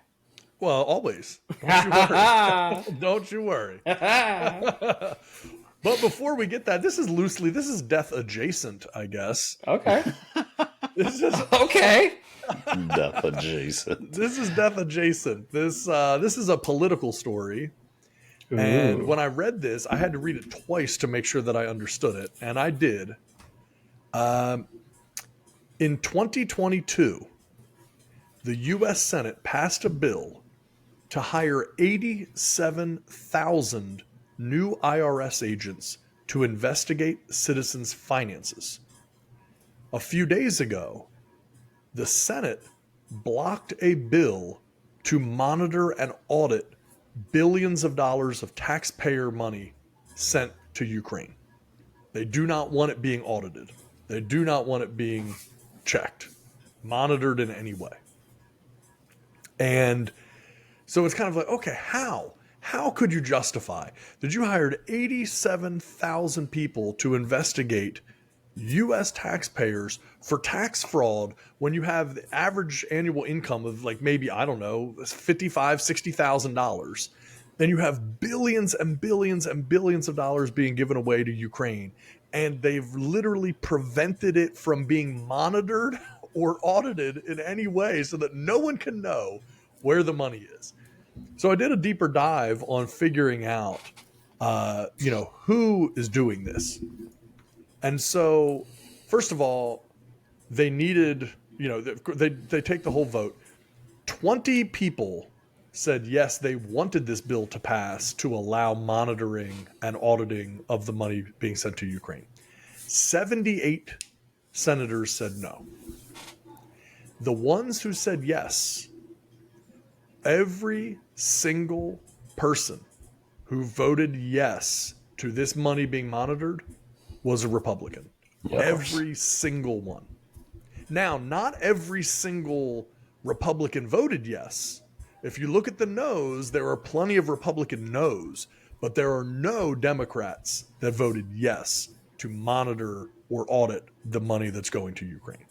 Speaker 1: Well, always. Don't you worry. Don't you worry. But before we get that, this is death adjacent, I guess.
Speaker 3: Okay.
Speaker 1: This is
Speaker 3: okay.
Speaker 2: Death adjacent.
Speaker 1: This is death adjacent. This is a political story.
Speaker 3: Ooh.
Speaker 1: And when I read this, I had to read it twice to make sure that I understood it. And I did. In 2022, the U.S. Senate passed a bill to hire 87,000 new IRS agents to investigate citizens' finances. A few days ago, the Senate blocked a bill to monitor and audit billions of dollars of taxpayer money sent to Ukraine. They do not want it being audited. They do not want it being checked, monitored in any way. And so it's kind of like, okay, how? How could you justify that you hired 87,000 people to investigate U.S. taxpayers for tax fraud when you have the average annual income of like maybe, I don't know, $55,000, $60,000. Then you have billions and billions and billions of dollars being given away to Ukraine. And they've literally prevented it from being monitored or audited in any way so that no one can know where the money is. So I did a deeper dive on figuring out, who is doing this. And so, first of all, they needed, they take the whole vote. 20 people said yes, they wanted this bill to pass to allow monitoring and auditing of the money being sent to Ukraine. 78 senators said no. The ones who said yes, every single person who voted yes to this money being monitored was a Republican. Every single one. Now, not every single Republican voted yes. If you look at the no's, there are plenty of Republican no's, but there are no Democrats that voted yes to monitor or audit the money that's going to Ukraine.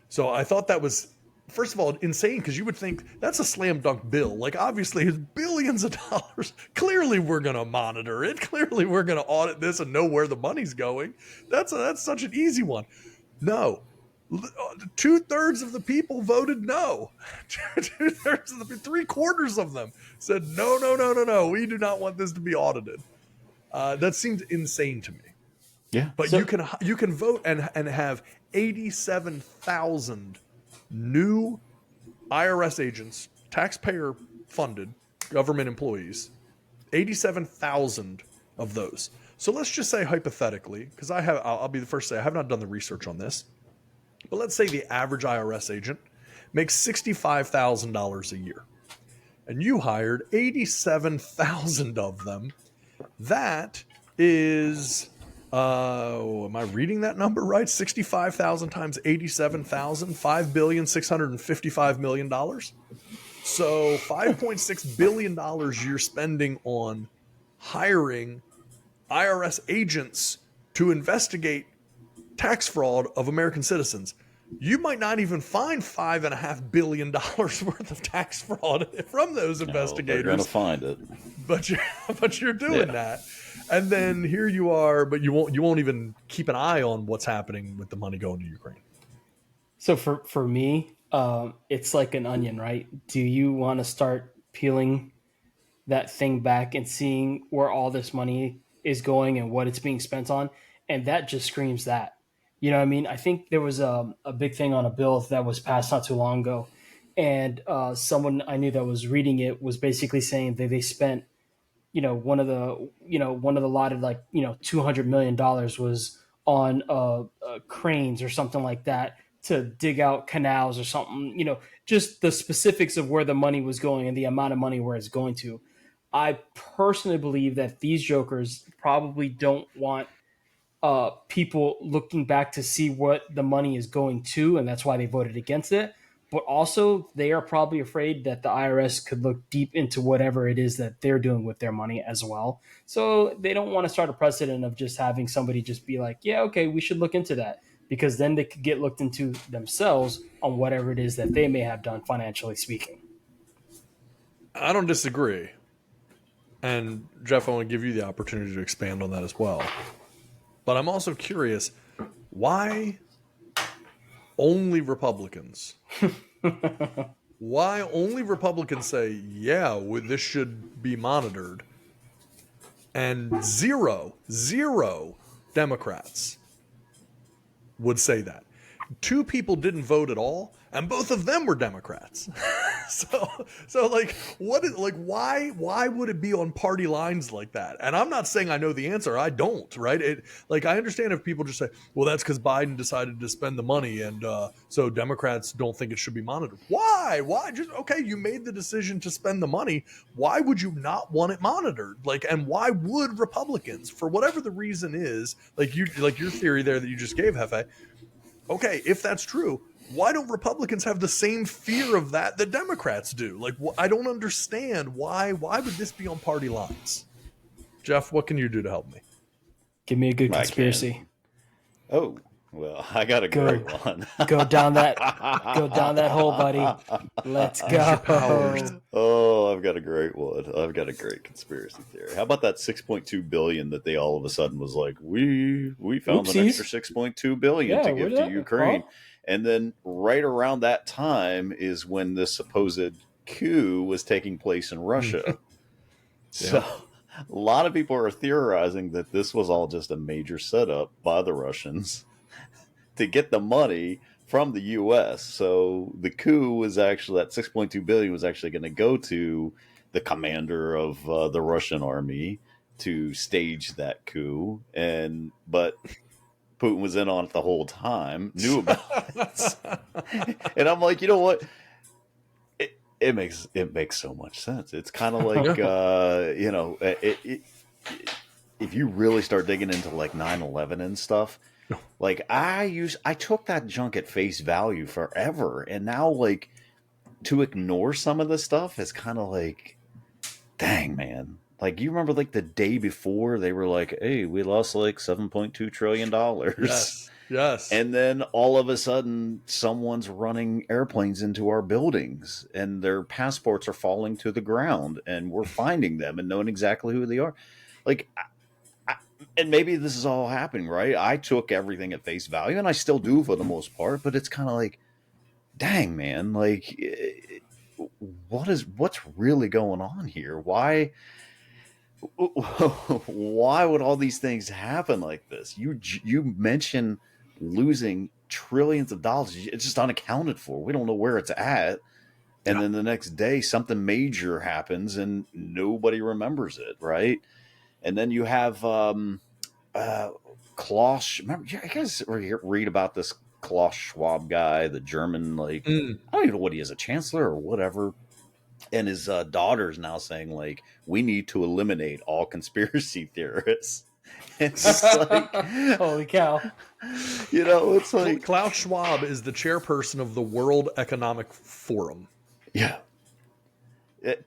Speaker 1: So I thought that was, first of all, insane, because you would think that's a slam dunk bill. Like, obviously, it's billions of dollars. Clearly, we're going to monitor it. Clearly, we're going to audit this and know where the money's going. That's such an easy one. No. 2/3 of the people voted no. 2/3 of the 3/4 of them said no. We do not want this to be audited. That seemed insane to me.
Speaker 2: Yeah.
Speaker 1: But you can vote and have 87,000 new IRS agents, taxpayer funded government employees, 87,000 of those. So let's just say hypothetically, because I'll be the first to say I have not done the research on this, but let's say the average IRS agent makes $65,000 a year, and you hired 87,000 of them. That is, am I reading that number right? 65,000 times 87,000, $5,655,000,000. So $5.6 billion you're spending on hiring IRS agents to investigate tax fraud of American citizens. You might not even find $5.5 billion worth of tax fraud from those investigators.
Speaker 2: They're going to find it.
Speaker 1: But you're doing that. And then here you are, but you won't even keep an eye on what's happening with the money going to Ukraine.
Speaker 3: So for me, it's like an onion, right? Do you want to start peeling that thing back and seeing where all this money is going and what it's being spent on? And that just screams that. You know what I mean? I think there was a big thing on a bill that was passed not too long ago. And someone I knew that was reading it was basically saying that they spent, one of the allotted $200 million was on cranes or something like that to dig out canals or something, just the specifics of where the money was going and the amount of money where it's going to. I personally believe that these jokers probably don't want people looking back to see what the money is going to, and that's why they voted against it. But also, they are probably afraid that the IRS could look deep into whatever it is that they're doing with their money as well. So they don't want to start a precedent of just having somebody just be like, yeah, okay, we should look into that. Because then they could get looked into themselves on whatever it is that they may have done financially speaking.
Speaker 1: I don't disagree. And Jeff, I want to give you the opportunity to expand on that as well. But I'm also curious, why only Republicans? Why only Republicans say, yeah, this should be monitored, and zero Democrats would say that? Two people didn't vote at all, and both of them were Democrats. So like, why would it be on party lines like that? And I'm not saying I know the answer. I don't, right? I understand if people just say, well, that's because Biden decided to spend the money, and so Democrats don't think it should be monitored. Why? Just, okay, you made the decision to spend the money. Why would you not want it monitored? And why would Republicans, for whatever the reason is, like your theory there that you just gave, Jefe? Okay, if that's true, why don't Republicans have the same fear of that Democrats do? I don't understand why would this be on party lines? Jeff, what can you do to help me?
Speaker 3: Give me a good conspiracy.
Speaker 2: Oh, well, I got a great one.
Speaker 3: Go down that hole, buddy. Let's go.
Speaker 2: Oh, I've got a great one. I've got a great conspiracy theory. How about that $6.2 billion that they all of a sudden was like, we found an extra $6.2 billion to give to Ukraine. Oh. And then right around that time is when this supposed coup was taking place in Russia. So a lot of people are theorizing that this was all just a major setup by the Russians to get the money from the U.S. So the coup was actually, that $6.2 billion was actually going to go to the commander of the Russian army to stage that coup. But Putin was in on it the whole time, knew about it. And I'm like, you know what? It makes so much sense. It's kind of like, if you really start digging into 9/11 and stuff, I took that junk at face value forever. And now to ignore some of this stuff is kind of like, dang, man. You remember the day before they were like, hey, we lost $7.2 trillion.
Speaker 1: Yes.
Speaker 2: And then all of a sudden someone's running airplanes into our buildings and their passports are falling to the ground and we're finding them and knowing exactly who they are. And maybe this is all happening, right? I took everything at face value and I still do for the most part, but it's kind of like, dang, man, what's really going on here? Why would all these things happen like this? You mentioned losing trillions of dollars. It's just unaccounted for. We don't know where it's at. And then the next day something major happens and nobody remembers it, right? And then you have Klaus. Remember, you guys read about this Klaus Schwab guy, the German, I don't even know what he is, a chancellor or whatever. And his daughter's now saying, we need to eliminate all conspiracy theorists. It's
Speaker 3: holy cow.
Speaker 2: It's like
Speaker 1: Klaus Schwab is the chairperson of the World Economic Forum.
Speaker 2: Yeah.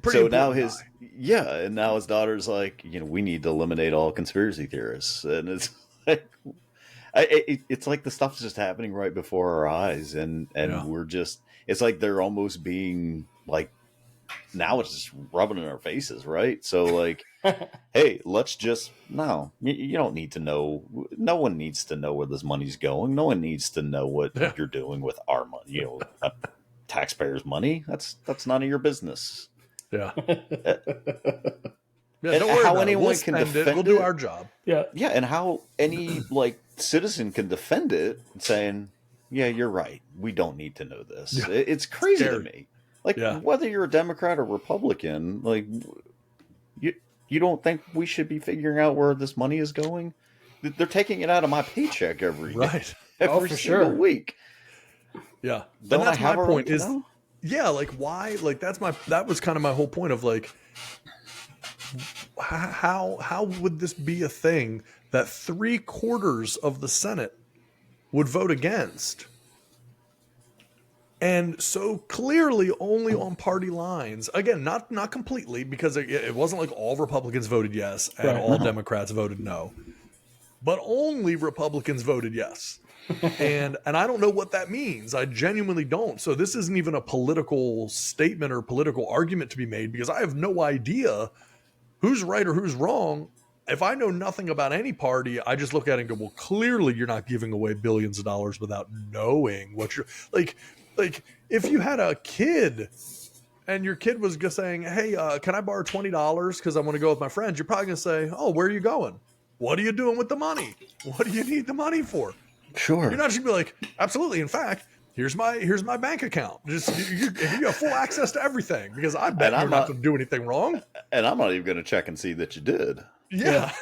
Speaker 1: Pretty
Speaker 2: So now
Speaker 1: important
Speaker 2: and now his daughter's like, we need to eliminate all conspiracy theorists, and it's like, it's like the stuff's just happening right before our eyes, and
Speaker 1: Yeah.
Speaker 2: we're just, it's like they're almost being like, now it's just rubbing in our faces, right? So like, hey, let's just, no, you don't need to know. No one needs to know where this money's going. No one needs to know what
Speaker 1: Yeah.
Speaker 2: you're doing with our money. Taxpayers' money. That's none of your business.
Speaker 1: Yeah.
Speaker 2: Uh,
Speaker 1: Yeah,
Speaker 2: and
Speaker 1: don't worry
Speaker 2: how
Speaker 1: about it.
Speaker 2: anyone
Speaker 1: We'll
Speaker 2: can
Speaker 1: spend it.
Speaker 2: defend
Speaker 1: We'll do
Speaker 2: it.
Speaker 1: our job.
Speaker 3: Yeah.
Speaker 2: Yeah, and how any like citizen can defend it, saying, "Yeah, you're right. We don't need to know this."
Speaker 1: Yeah.
Speaker 2: It's crazy to
Speaker 1: Scary.
Speaker 2: me. Like
Speaker 1: Yeah.
Speaker 2: whether you're a Democrat or Republican, like you don't think we should be figuring out where this money is going? They're taking it out of my paycheck every
Speaker 1: Right.
Speaker 2: every
Speaker 3: for
Speaker 2: single
Speaker 3: sure.
Speaker 2: week.
Speaker 1: Yeah.
Speaker 2: Don't
Speaker 1: And that's
Speaker 2: I have
Speaker 1: my
Speaker 2: a
Speaker 1: point
Speaker 2: right to
Speaker 1: is,
Speaker 2: know?
Speaker 1: yeah, like why, like that was kind of my whole point of like, how would this be a thing that 3/4 of the Senate would vote against? And so clearly only on party lines. Again, not completely, because it wasn't like all Republicans voted yes and
Speaker 3: Right.
Speaker 1: all Democrats voted no. But only Republicans voted yes. and I don't know what that means. I genuinely don't. So this isn't even a political statement or political argument to be made, because I have no idea who's right or who's wrong. If I know nothing about any party, I just look at it and go, well, clearly you're not giving away billions of dollars without knowing what you're like if you had a kid and your kid was just saying, hey, can I borrow $20 because I want to go with my friends, you're probably going to say, oh, where are you going? What are you doing with the money? What do you need the money for?
Speaker 2: Sure.
Speaker 1: You're not just gonna be like, absolutely. In fact, here's my bank account. Just you have full access to everything, because I bet you're not going to do anything wrong.
Speaker 2: And I'm not even going to check and see that you did.
Speaker 1: Yeah.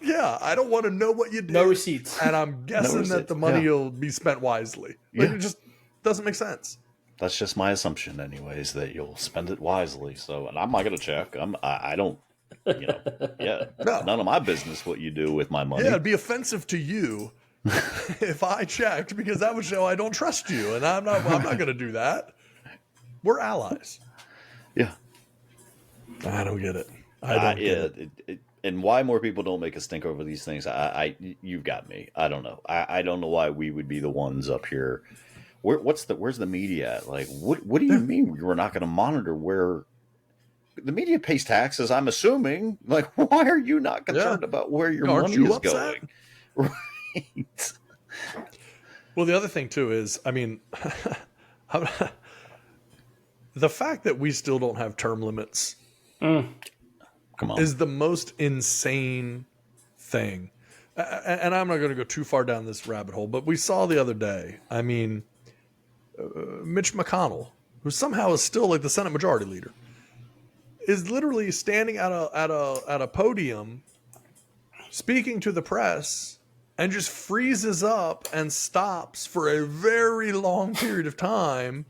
Speaker 1: Yeah. I don't want to know what you did.
Speaker 3: No receipts.
Speaker 1: And I'm guessing that the money will be spent wisely. Like,
Speaker 2: Yeah.
Speaker 1: it just doesn't make sense.
Speaker 2: That's just my assumption, anyways, that you'll spend it wisely. So, and I'm not going to check. I don't, yeah,
Speaker 1: No.
Speaker 2: none of my business what you do with my money.
Speaker 1: Yeah, it'd be offensive to you if I checked, because that would show I don't trust you, and I'm not going to do that. We're allies.
Speaker 2: Yeah.
Speaker 1: I don't get it. I don't get it.
Speaker 2: And why more people don't make us think over these things? You've got me. I don't know. I don't know why we would be the ones up here. Where's the media at? Like, what do you mean we're not going to monitor where the media pays taxes? I'm assuming. Like, why are you not concerned about where your
Speaker 1: Aren't
Speaker 2: money
Speaker 1: you
Speaker 2: is
Speaker 1: upset?
Speaker 2: going? Right.
Speaker 1: Well, the other thing too is, I mean, the fact that we still don't have term limits
Speaker 2: Come on.
Speaker 1: is the most insane thing. And I'm not going to go too far down this rabbit hole, but we saw the other day, I mean, Mitch McConnell, who somehow is still like the Senate Majority Leader, is literally standing at a podium speaking to the press, and just freezes up and stops for a very long period of time.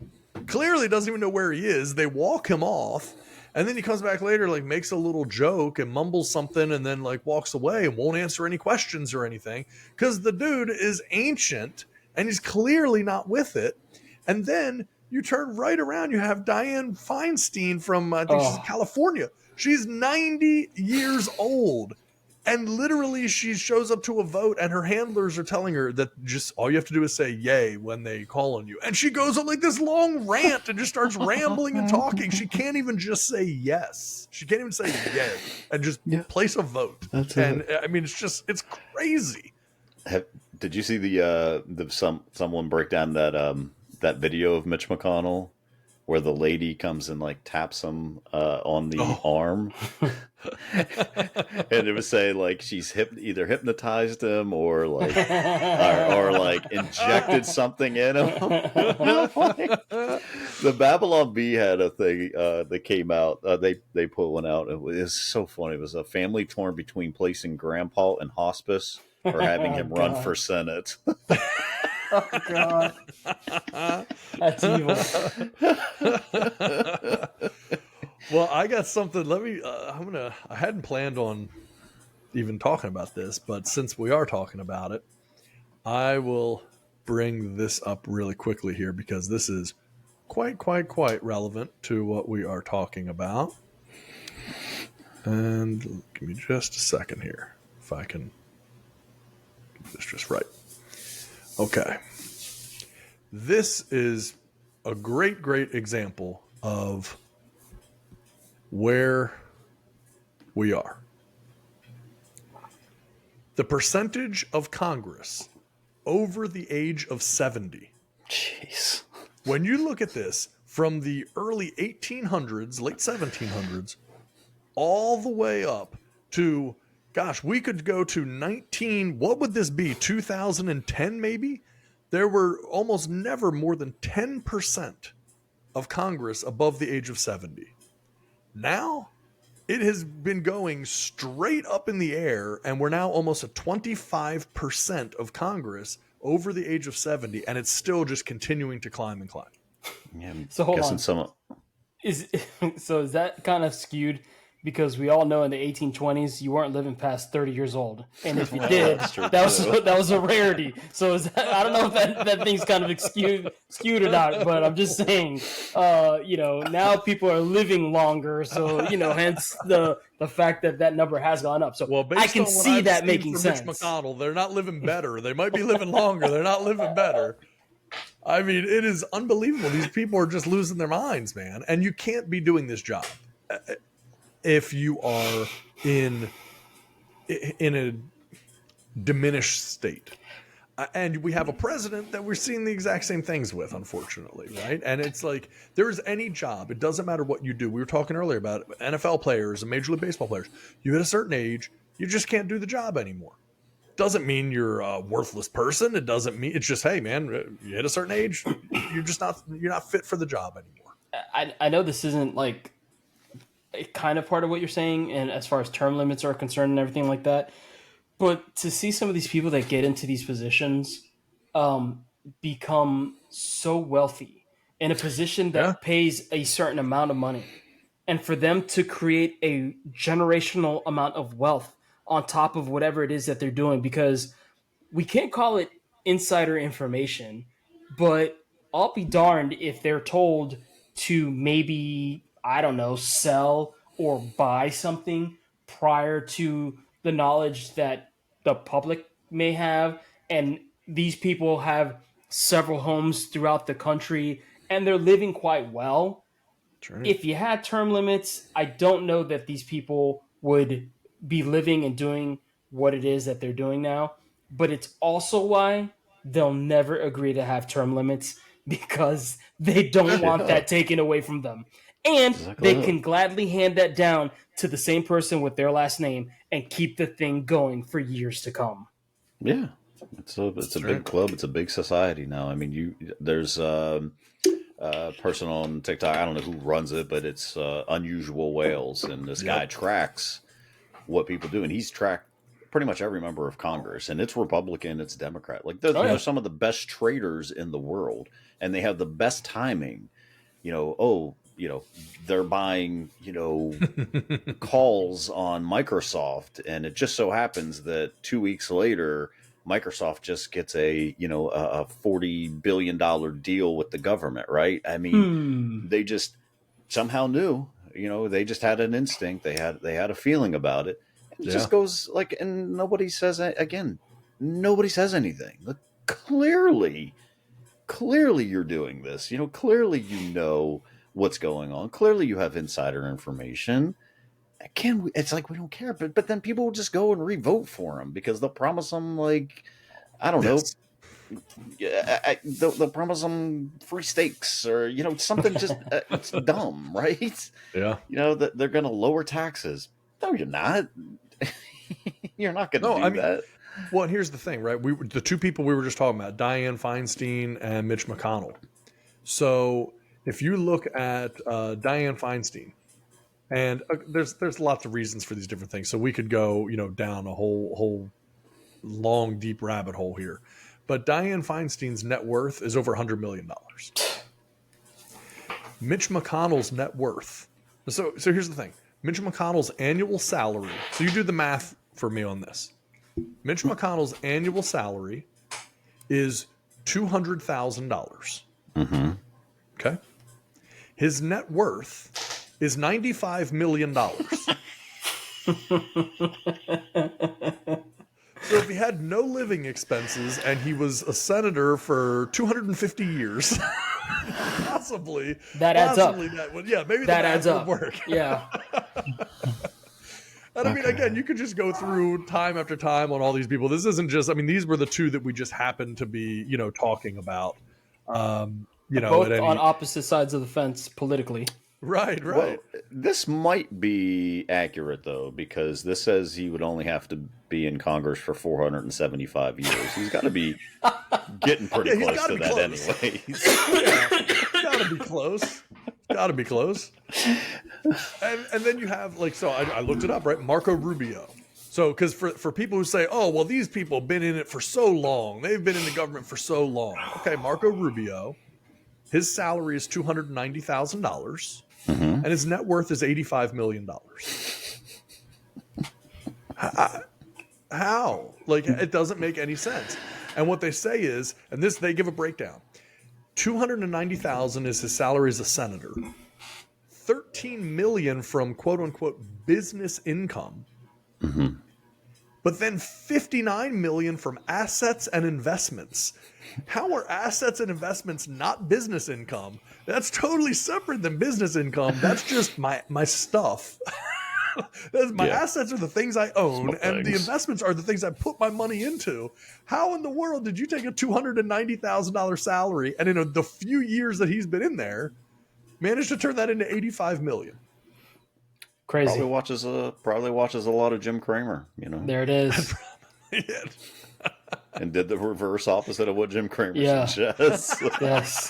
Speaker 1: Clearly doesn't even know where he is. They walk him off, and then he comes back later, like makes a little joke and mumbles something, and then like walks away and won't answer any questions or anything, because the dude is ancient and he's clearly not with it. And then you turn right around, you have Dianne Feinstein from I think she's in California. She's 90 years old. And literally she shows up to a vote, and her handlers are telling her that just all you have to do is say yay when they call on you. And she goes on like this long rant and just starts rambling and talking. She can't even just say yes. She can't even say yay and just place a vote. I mean, it's crazy.
Speaker 2: Did you see someone break down that video of Mitch McConnell where the lady comes and like taps him on the arm? And it was saying like she's either hypnotized him or like or like injected something in him. The Babylon Bee had a thing that came out. They put one out. It was so funny. It was a family torn between placing grandpa in hospice or having him run for Senate.
Speaker 3: Oh God, that's evil.
Speaker 1: Well, I got something. Let me. I hadn't planned on even talking about this, but since we are talking about it, I will bring this up really quickly here, because this is quite relevant to what we are talking about. And give me just a second here, if I can get this just right. Okay. This is a great example of where we are. The percentage of Congress over the age of 70.
Speaker 2: Jeez.
Speaker 1: When you look at this from the early 1800s, late 1700s, all the way up to, gosh, we could go to what would this be, 2010 maybe? There were almost never more than 10% of Congress above the age of 70. Now, it has been going straight up in the air, and we're now almost at 25% of Congress over the age of 70, and it's still just continuing to climb and climb.
Speaker 2: Yeah,
Speaker 3: So hold on.
Speaker 2: some
Speaker 3: Is that kind of skewed? Because we all know in the 1820s you weren't living past 30 years old, and if you did, that was a rarity. So I don't know if that thing's kind of skewed or not, but I'm just saying, now people are living longer, so hence the fact that number has gone up. So I can see that making sense.
Speaker 1: Mitch McConnell, they're not living better. They might be living longer. They're not living better. I mean, it is unbelievable. These people are just losing their minds, man. And you can't be doing this job if you are in a diminished state. And we have a president that we're seeing the exact same things with, unfortunately, right? And it's like, there is any job, it doesn't matter what you do. We were talking earlier about NFL players and Major League Baseball players. You hit a certain age, you just can't do the job anymore. Doesn't mean you're a worthless person. It doesn't mean, it's just, hey man, you hit a certain age, you're not fit for the job anymore.
Speaker 3: I know this isn't like kind of part of what you're saying, and as far as term limits are concerned and everything like that, but to see some of these people that get into these positions become so wealthy in a position that pays a certain amount of money, and for them to create a generational amount of wealth on top of whatever it is that they're doing, because we can't call it insider information, but I'll be darned if they're told to maybe, I don't know, sell or buy something prior to the knowledge that the public may have. And these people have several homes throughout the country and they're living quite well. True. If you had term limits, I don't know that these people would be living and doing what it is that they're doing now. But it's also why they'll never agree to have term limits, because they don't want that taken away from them. And they can gladly hand that down to the same person with their last name and keep the thing going for years to come.
Speaker 2: Yeah, it's a big club. It's a big society now. I mean, there's a person on TikTok, I don't know who runs it, but it's Unusual Whales, and this guy tracks what people do, and he's tracked pretty much every member of Congress, and it's Republican, it's Democrat. Like they're some of the best traders in the world, and they have the best timing. They're buying, calls on Microsoft, and it just so happens that 2 weeks later, Microsoft just gets a $40 billion deal with the government, right? I mean, they just somehow knew, they just had an instinct. They had a feeling about it. It just goes like, and nobody says anything. Look, clearly you're doing this. Clearly what's going on. Clearly you have insider information. It's like we don't care, but then people will just go and re-vote for them because they'll promise them, like, I don't know, they'll promise them free steaks or something just it's dumb, right? Yeah, that they're going to lower taxes. No, you're not. You're not going to do that.
Speaker 1: Well, and here's the thing, right? The two people we were just talking about, Dianne Feinstein and Mitch McConnell. So if you look at Dianne Feinstein, and there's lots of reasons for these different things. So we could go, down a whole long, deep rabbit hole here. But Dianne Feinstein's net worth is over $100 million. Mitch McConnell's net worth. So here's the thing. Mitch McConnell's annual salary. So you do the math for me on this. Mitch McConnell's annual salary is $200,000. Mm-hmm. Okay. His net worth is $95 million. So if he had no living expenses and he was a senator for 250 years, possibly
Speaker 3: that adds up.
Speaker 1: That would, yeah, maybe
Speaker 3: That
Speaker 1: the
Speaker 3: adds
Speaker 1: math
Speaker 3: up.
Speaker 1: would work.
Speaker 3: Yeah.
Speaker 1: And I mean, again, you could just go through time after time on all these people. This isn't just, I mean, these were the two that we just happened to be, talking about.
Speaker 3: Both on opposite sides of the fence politically.
Speaker 1: Right.
Speaker 2: Well, this might be accurate, though, because this says he would only have to be in Congress for 475 years. He's got to be getting pretty close to that anyways.
Speaker 1: Gotta be close. Gotta be close. And then you have, so I looked it up, right? Marco Rubio. So, because for people who say, oh, well, these people have been in it for so long. They've been in the government for so long. Okay, Marco Rubio, his salary is $290,000. Mm-hmm. And his net worth is $85 million. How? It doesn't make any sense. And what they say is, and this, they give a breakdown. $290,000 is his salary as a senator. $13 million from quote unquote business income. Mm-hmm. But then $59 million from assets and investments. How are assets and investments not business income? That's totally separate than business income. That's just my stuff. My assets are the things I own, and the investments are the things I put my money into. How in the world did you take a $290,000 salary and in the few years that he's been in there, manage to turn that into $85 million?
Speaker 3: Crazy.
Speaker 2: Probably watches a lot of Jim Cramer.
Speaker 3: There it is.
Speaker 2: And did the reverse opposite of what Jim Cramer suggests.
Speaker 3: Yes.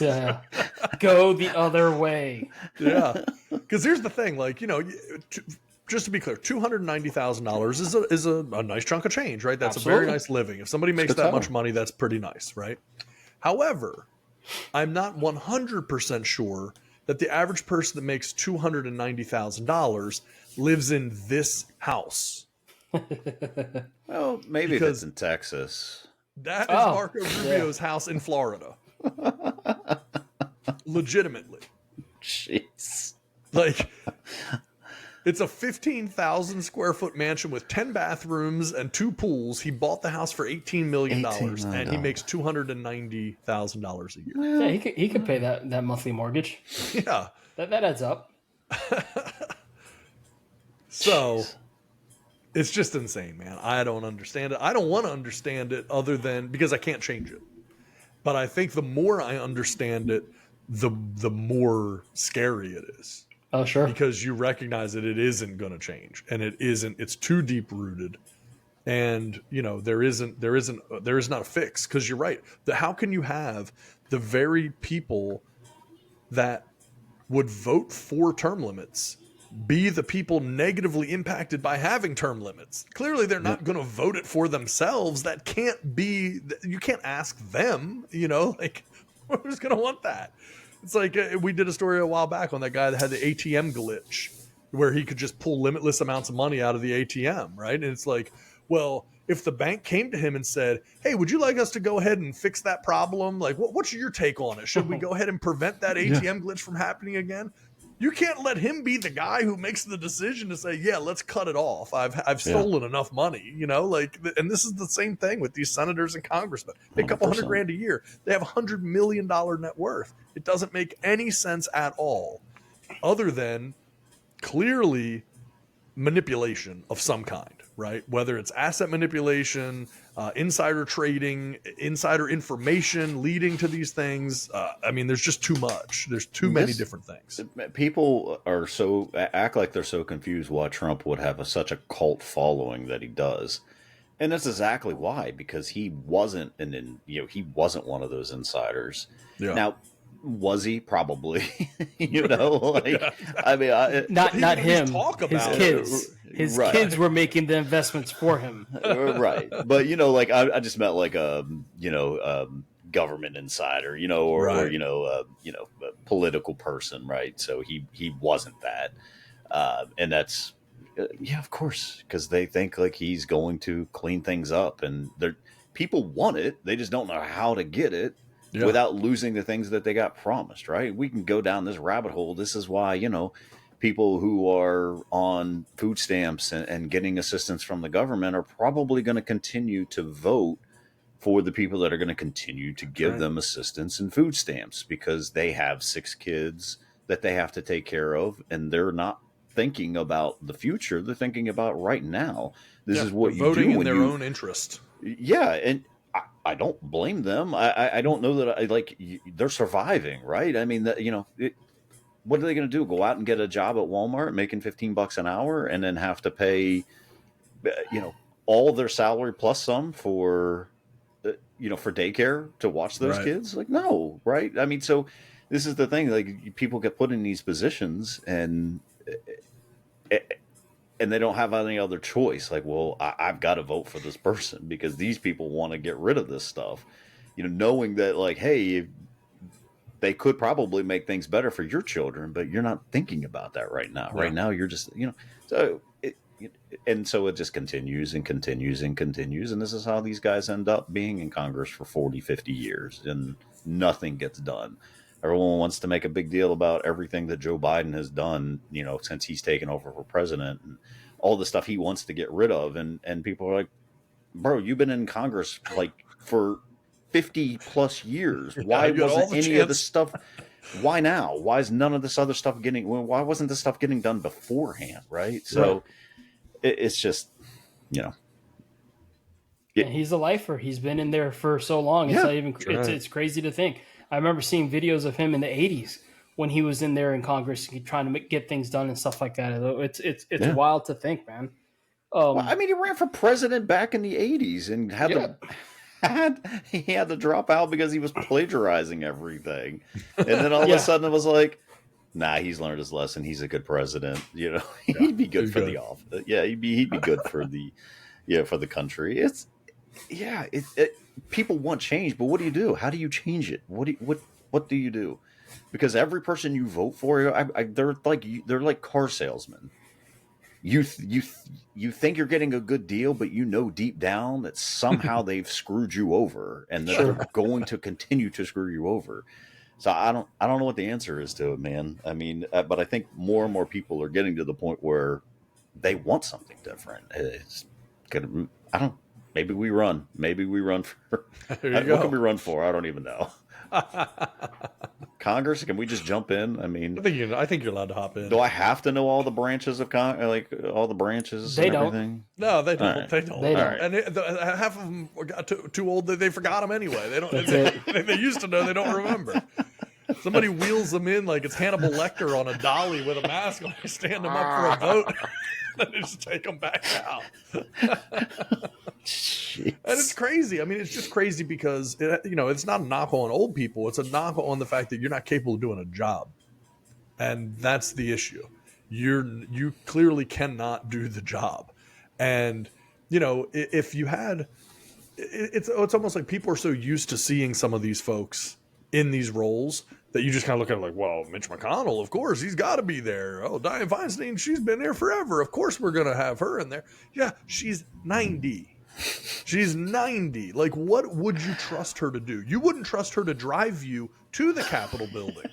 Speaker 3: Go the other way.
Speaker 1: Yeah. Because here's the thing, just to be clear, $290,000 is a nice chunk of change, right? That's Absolutely. A very nice living. If somebody makes that much money, that's pretty nice, right? However, I'm not 100% sure that the average person that makes $290,000 lives in this house.
Speaker 2: Well, maybe if it's in Texas.
Speaker 1: That is Marco Rubio's house in Florida. Legitimately.
Speaker 2: Jeez.
Speaker 1: It's a 15,000 square foot mansion with 10 bathrooms and 2 pools. He bought the house for $18 million and he makes $290,000 a year.
Speaker 3: Yeah, he could pay that monthly mortgage.
Speaker 1: Yeah.
Speaker 3: That adds up.
Speaker 1: So it's just insane, man. I don't understand it. I don't want to understand it other than because I can't change it. But I think the more I understand it, the more scary it is.
Speaker 3: Oh, sure.
Speaker 1: Because you recognize that it isn't going to change, and it's too deep rooted, and there is not a fix. Because you're right. How can you have the very people that would vote for term limits be the people negatively impacted by having term limits? Clearly, they're not going to vote it for themselves. That can't be. You can't ask them. Who's going to want that? It's we did a story a while back on that guy that had the ATM glitch where he could just pull limitless amounts of money out of the ATM, right? And it's well, if the bank came to him and said, hey, would you like us to go ahead and fix that problem? What's your take on it? Should we go ahead and prevent that ATM glitch from happening again? You can't let him be the guy who makes the decision to say, yeah, let's cut it off. I've stolen enough money, and this is the same thing with these senators and congressmen. They make a couple $100,000 a year. They have $100 million net worth. It doesn't make any sense at all other than clearly manipulation of some kind, right? Whether it's asset manipulation, insider trading, insider information leading to these things. There's just too much. There's too many different things.
Speaker 2: People act like they're so confused why Trump would have such a cult following that he does. And that's exactly why, because he wasn't he wasn't one of those insiders. Yeah. Now, was he? Probably. Not him. His kids. His kids were making the investments for him. Right. But I just meant a government insider, or a political person, right? So he wasn't that. And that's of course, because they think he's going to clean things up, and people want it. They just don't know how to get it. without losing the things that they got promised, right? We can go down this rabbit hole. This is why, people who are on food stamps and getting assistance from the government are probably going to continue to vote for the people that are going to continue to give them assistance and food stamps, because they have 6 kids that they have to take care of, and they're not thinking about the future. They're thinking about right now. This is what you do
Speaker 1: voting in
Speaker 2: when
Speaker 1: their own interest.
Speaker 2: Yeah, and I don't blame them. I don't know that they're surviving, right? I mean, what are they going to do? Go out and get a job at Walmart making $15 an hour and then have to pay, all their salary plus some for daycare to watch those kids? Like, no, right? I mean, so this is the thing. Like, people get put in these positions and they don't have any other choice. Like, well, I've got to vote for this person because these people want to get rid of this stuff. Knowing that, like, hey, they could probably make things better for your children, but you're not thinking about that right now. Right now, you're just, so and so it just continues and continues and continues. And this is how these guys end up being in Congress for 40, 50 years and nothing gets done. Everyone wants to make a big deal about everything that Joe Biden has done, since he's taken over for president, and all the stuff he wants to get rid of. And people are like, bro, you've been in Congress like for 50 plus years. Why wasn't any of the stuff? Why now? Why is none of this other stuff why wasn't this stuff getting done beforehand? Right. So it's just,
Speaker 3: And he's a lifer. He's been in there for so long. It's not even, it's crazy to think. I remember seeing videos of him in the 80s when he was in there in Congress trying to get things done and stuff like that. It's wild to think, man.
Speaker 2: I mean, he ran for president back in the 80s and he had to drop out because he was plagiarizing everything. And then all of a sudden it was like, nah, he's learned his lesson. He's a good president. He'd be good for the office. Yeah, he'd be good for the country. People want change, but what do you do? How do you change it? What do you do? Because every person you vote for, they're like car salesmen. You think you're getting a good deal, but deep down that somehow they've screwed you over, and that they're going to continue to screw you over. So I don't know what the answer is to it, man. I mean, but I think more and more people are getting to the point where they want something different. It's gonna. Maybe we run. For. What can we run for? I don't even know. Congress? Can we just jump in? I mean,
Speaker 1: I think you're allowed to hop in.
Speaker 2: Do I have to know all the branches of all the branches?
Speaker 3: They
Speaker 2: and
Speaker 3: don't.
Speaker 2: Everything?
Speaker 1: No, they don't.
Speaker 2: Right.
Speaker 1: They don't.
Speaker 3: They don't.
Speaker 1: Right. And half of them got too old that they forgot them anyway. They don't. They used to know. They don't remember. Somebody wheels them in like it's Hannibal Lecter on a dolly with a mask on. They stand them up for a vote. And they just take them back out. And it's crazy. I mean, it's just crazy because it's not a knock on old people. It's a knock on the fact that you're not capable of doing a job, and that's the issue. You clearly cannot do the job, and if you had, it's almost like people are so used to seeing some of these folks in these roles that you just kind of look at it like, well, Mitch McConnell, of course, he's got to be there. Oh, Dianne Feinstein, she's been there forever. Of course we're going to have her in there. Yeah, she's 90. She's 90. Like, what would you trust her to do? You wouldn't trust her to drive you to the Capitol building.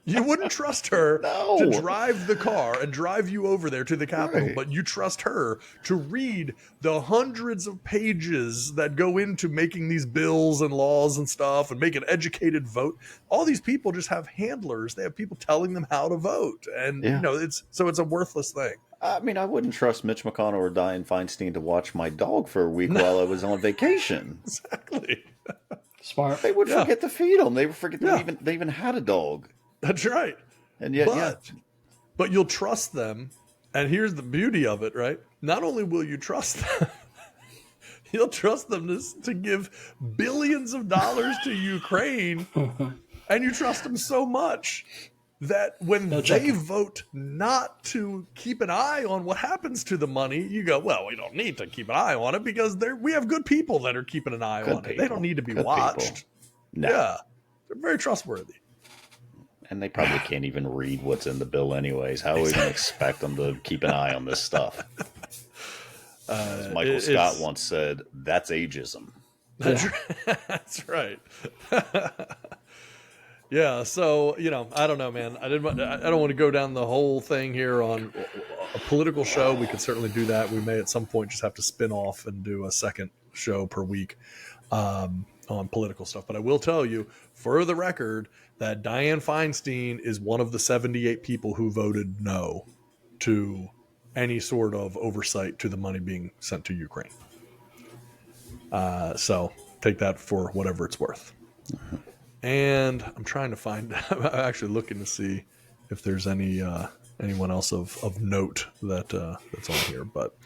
Speaker 1: You wouldn't trust her to drive the car and drive you over there to the Capitol, but you trust her to read the hundreds of pages that go into making these bills and laws and stuff and make an educated vote. All these people just have handlers. They have people telling them how to vote. And, it's a worthless thing.
Speaker 2: I mean, I wouldn't trust Mitch McConnell or Dianne Feinstein to watch my dog for a week while I was on vacation.
Speaker 1: Exactly.
Speaker 3: Smart.
Speaker 2: They would forget to feed them. They would forget they even had a dog.
Speaker 1: That's right.
Speaker 2: And yet,
Speaker 1: but you'll trust them. And here's the beauty of it, right? Not only will you trust them, you'll trust them to give billions of dollars to Ukraine. And you trust them so much that when they vote not to keep an eye on what happens to the money, you go, well, we don't need to keep an eye on it because we have good people that are keeping an eye on it. They don't need to be watched.
Speaker 2: No.
Speaker 1: Yeah. They're very trustworthy.
Speaker 2: And they probably can't even read what's in the bill anyways. How are we going to expect them to keep an eye on this stuff? As Michael Scott once said, that's ageism.
Speaker 1: That's right. Yeah, so I don't know, man. I don't want to go down the whole thing here on a political show. We could certainly do that. We may at some point just have to spin off and do a second show per week on political stuff. But I will tell you, for the record, that Dianne Feinstein is one of the 78 people who voted no to any sort of oversight to the money being sent to Ukraine. So take that for whatever it's worth. And I'm trying to find. I'm actually looking to see if there's anyone else of note that's on here, but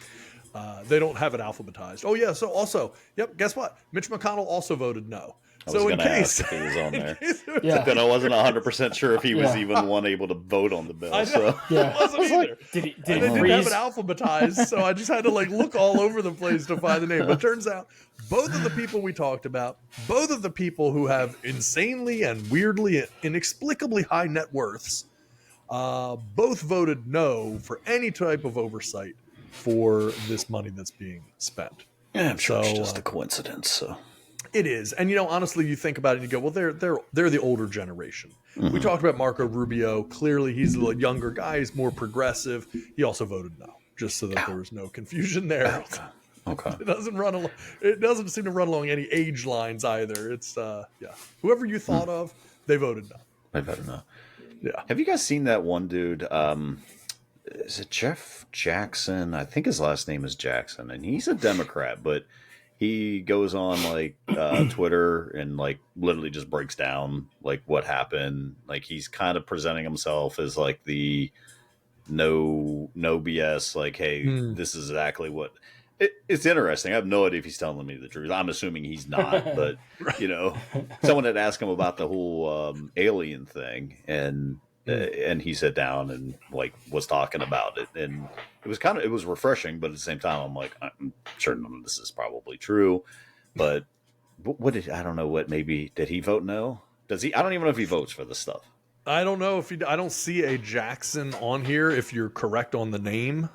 Speaker 1: they don't have it alphabetized. Oh yeah. So also, yep. Guess what? Mitch McConnell also voted no.
Speaker 2: I was going to ask if he was on there.
Speaker 3: Yeah.
Speaker 2: Then I wasn't 100% sure if he was even one able to vote on the bill.
Speaker 1: I know.
Speaker 2: So
Speaker 3: Yeah.
Speaker 1: I wasn't either.
Speaker 3: Did he
Speaker 1: They didn't have
Speaker 3: freeze?
Speaker 1: it alphabetized, so I just had to look all over the place to find the name. But it turns out both of the people we talked about, both of the people who have insanely and weirdly, inexplicably high net worths, both voted no for any type of oversight for this money that's being spent.
Speaker 2: yeah, I'm sure it's
Speaker 1: So,
Speaker 2: just a coincidence. So
Speaker 1: It is, and honestly, you think about it, and you go, well, they're the older generation. We talked about Marco Rubio. Clearly, he's a younger guy. He's more progressive. He also voted no, just so that there was no confusion there.
Speaker 2: okay.
Speaker 1: It doesn't run along. It doesn't seem to run along any age lines either. It's whoever you thought of, they voted no.
Speaker 2: I better know.
Speaker 1: Yeah,
Speaker 2: Have you guys seen that one dude? Is it Jeff Jackson? I think his last name is Jackson, and he's a Democrat, but he goes on Twitter and literally just breaks down what happened. He's kind of presenting himself as the no BS. Hey, this is exactly what. It's interesting. I have no idea if he's telling me the truth. I'm assuming he's not, but someone had asked him about the whole alien thing, and he sat down and was talking about it, and it was refreshing, but at the same time, I'm sure none of this is probably true. But I don't know what. Maybe did he vote no? Does he? I don't even know if he votes for this stuff.
Speaker 1: I don't know if I don't see a Jackson on here. If you're correct on the name.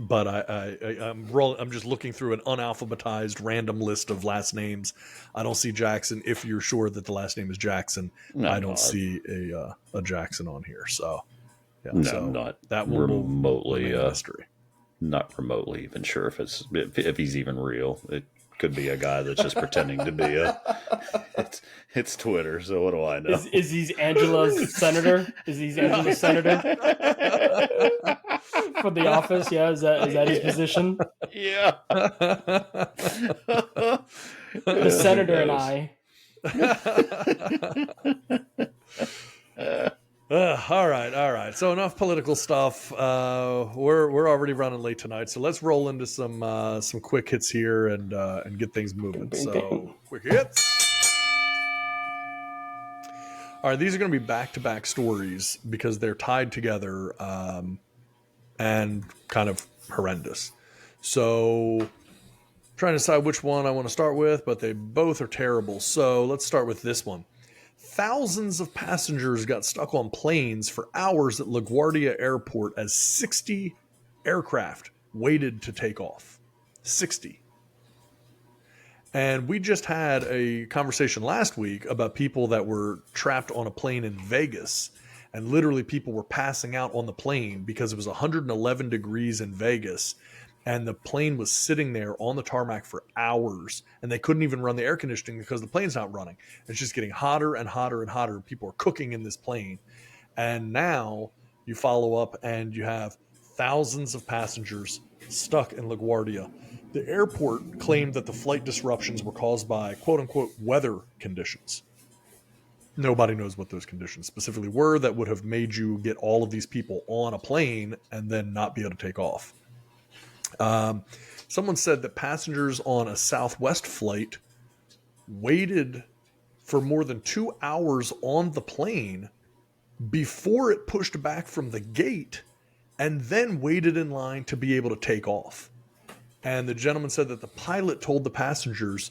Speaker 1: But I'm just looking through an unalphabetized random list of last names. I don't see Jackson. If you're sure that the last name is Jackson, I don't see a Jackson on here. So, yeah,
Speaker 2: No, not
Speaker 1: that one
Speaker 2: remotely.
Speaker 1: mystery.
Speaker 2: Not remotely even sure if he's even real. It could be a guy that's just pretending to be It's Twitter, so what do I know?
Speaker 3: Is he Angela's senator? Is he Angela's senator for the office? Yeah, is that his position?
Speaker 2: Yeah.
Speaker 3: The senator and I.
Speaker 1: All right. So enough political stuff. We're already running late tonight, so let's roll into some quick hits here and get things moving. So quick hits. All right, these are going to be back-to-back stories because they're tied together and kind of horrendous. So trying to decide which one I want to start with, but they both are terrible. So let's start with this one. Thousands of passengers got stuck on planes for hours at LaGuardia Airport as 60 aircraft waited to take off. 60. And we just had a conversation last week about people that were trapped on a plane in Vegas. And literally people were passing out on the plane because it was 111 degrees in Vegas. And the plane was sitting there on the tarmac for hours. And they couldn't even run the air conditioning because the plane's not running. It's just getting hotter and hotter and hotter. People are cooking in this plane. And now you follow up and you have thousands of passengers stuck in LaGuardia. The airport claimed that the flight disruptions were caused by quote-unquote weather conditions. Nobody knows what those conditions specifically were that would have made you get all of these people on a plane and then not be able to take off. Someone said that passengers on a Southwest flight waited for more than 2 hours on the plane before it pushed back from the gate and then waited in line to be able to take off. And the gentleman said that the pilot told the passengers,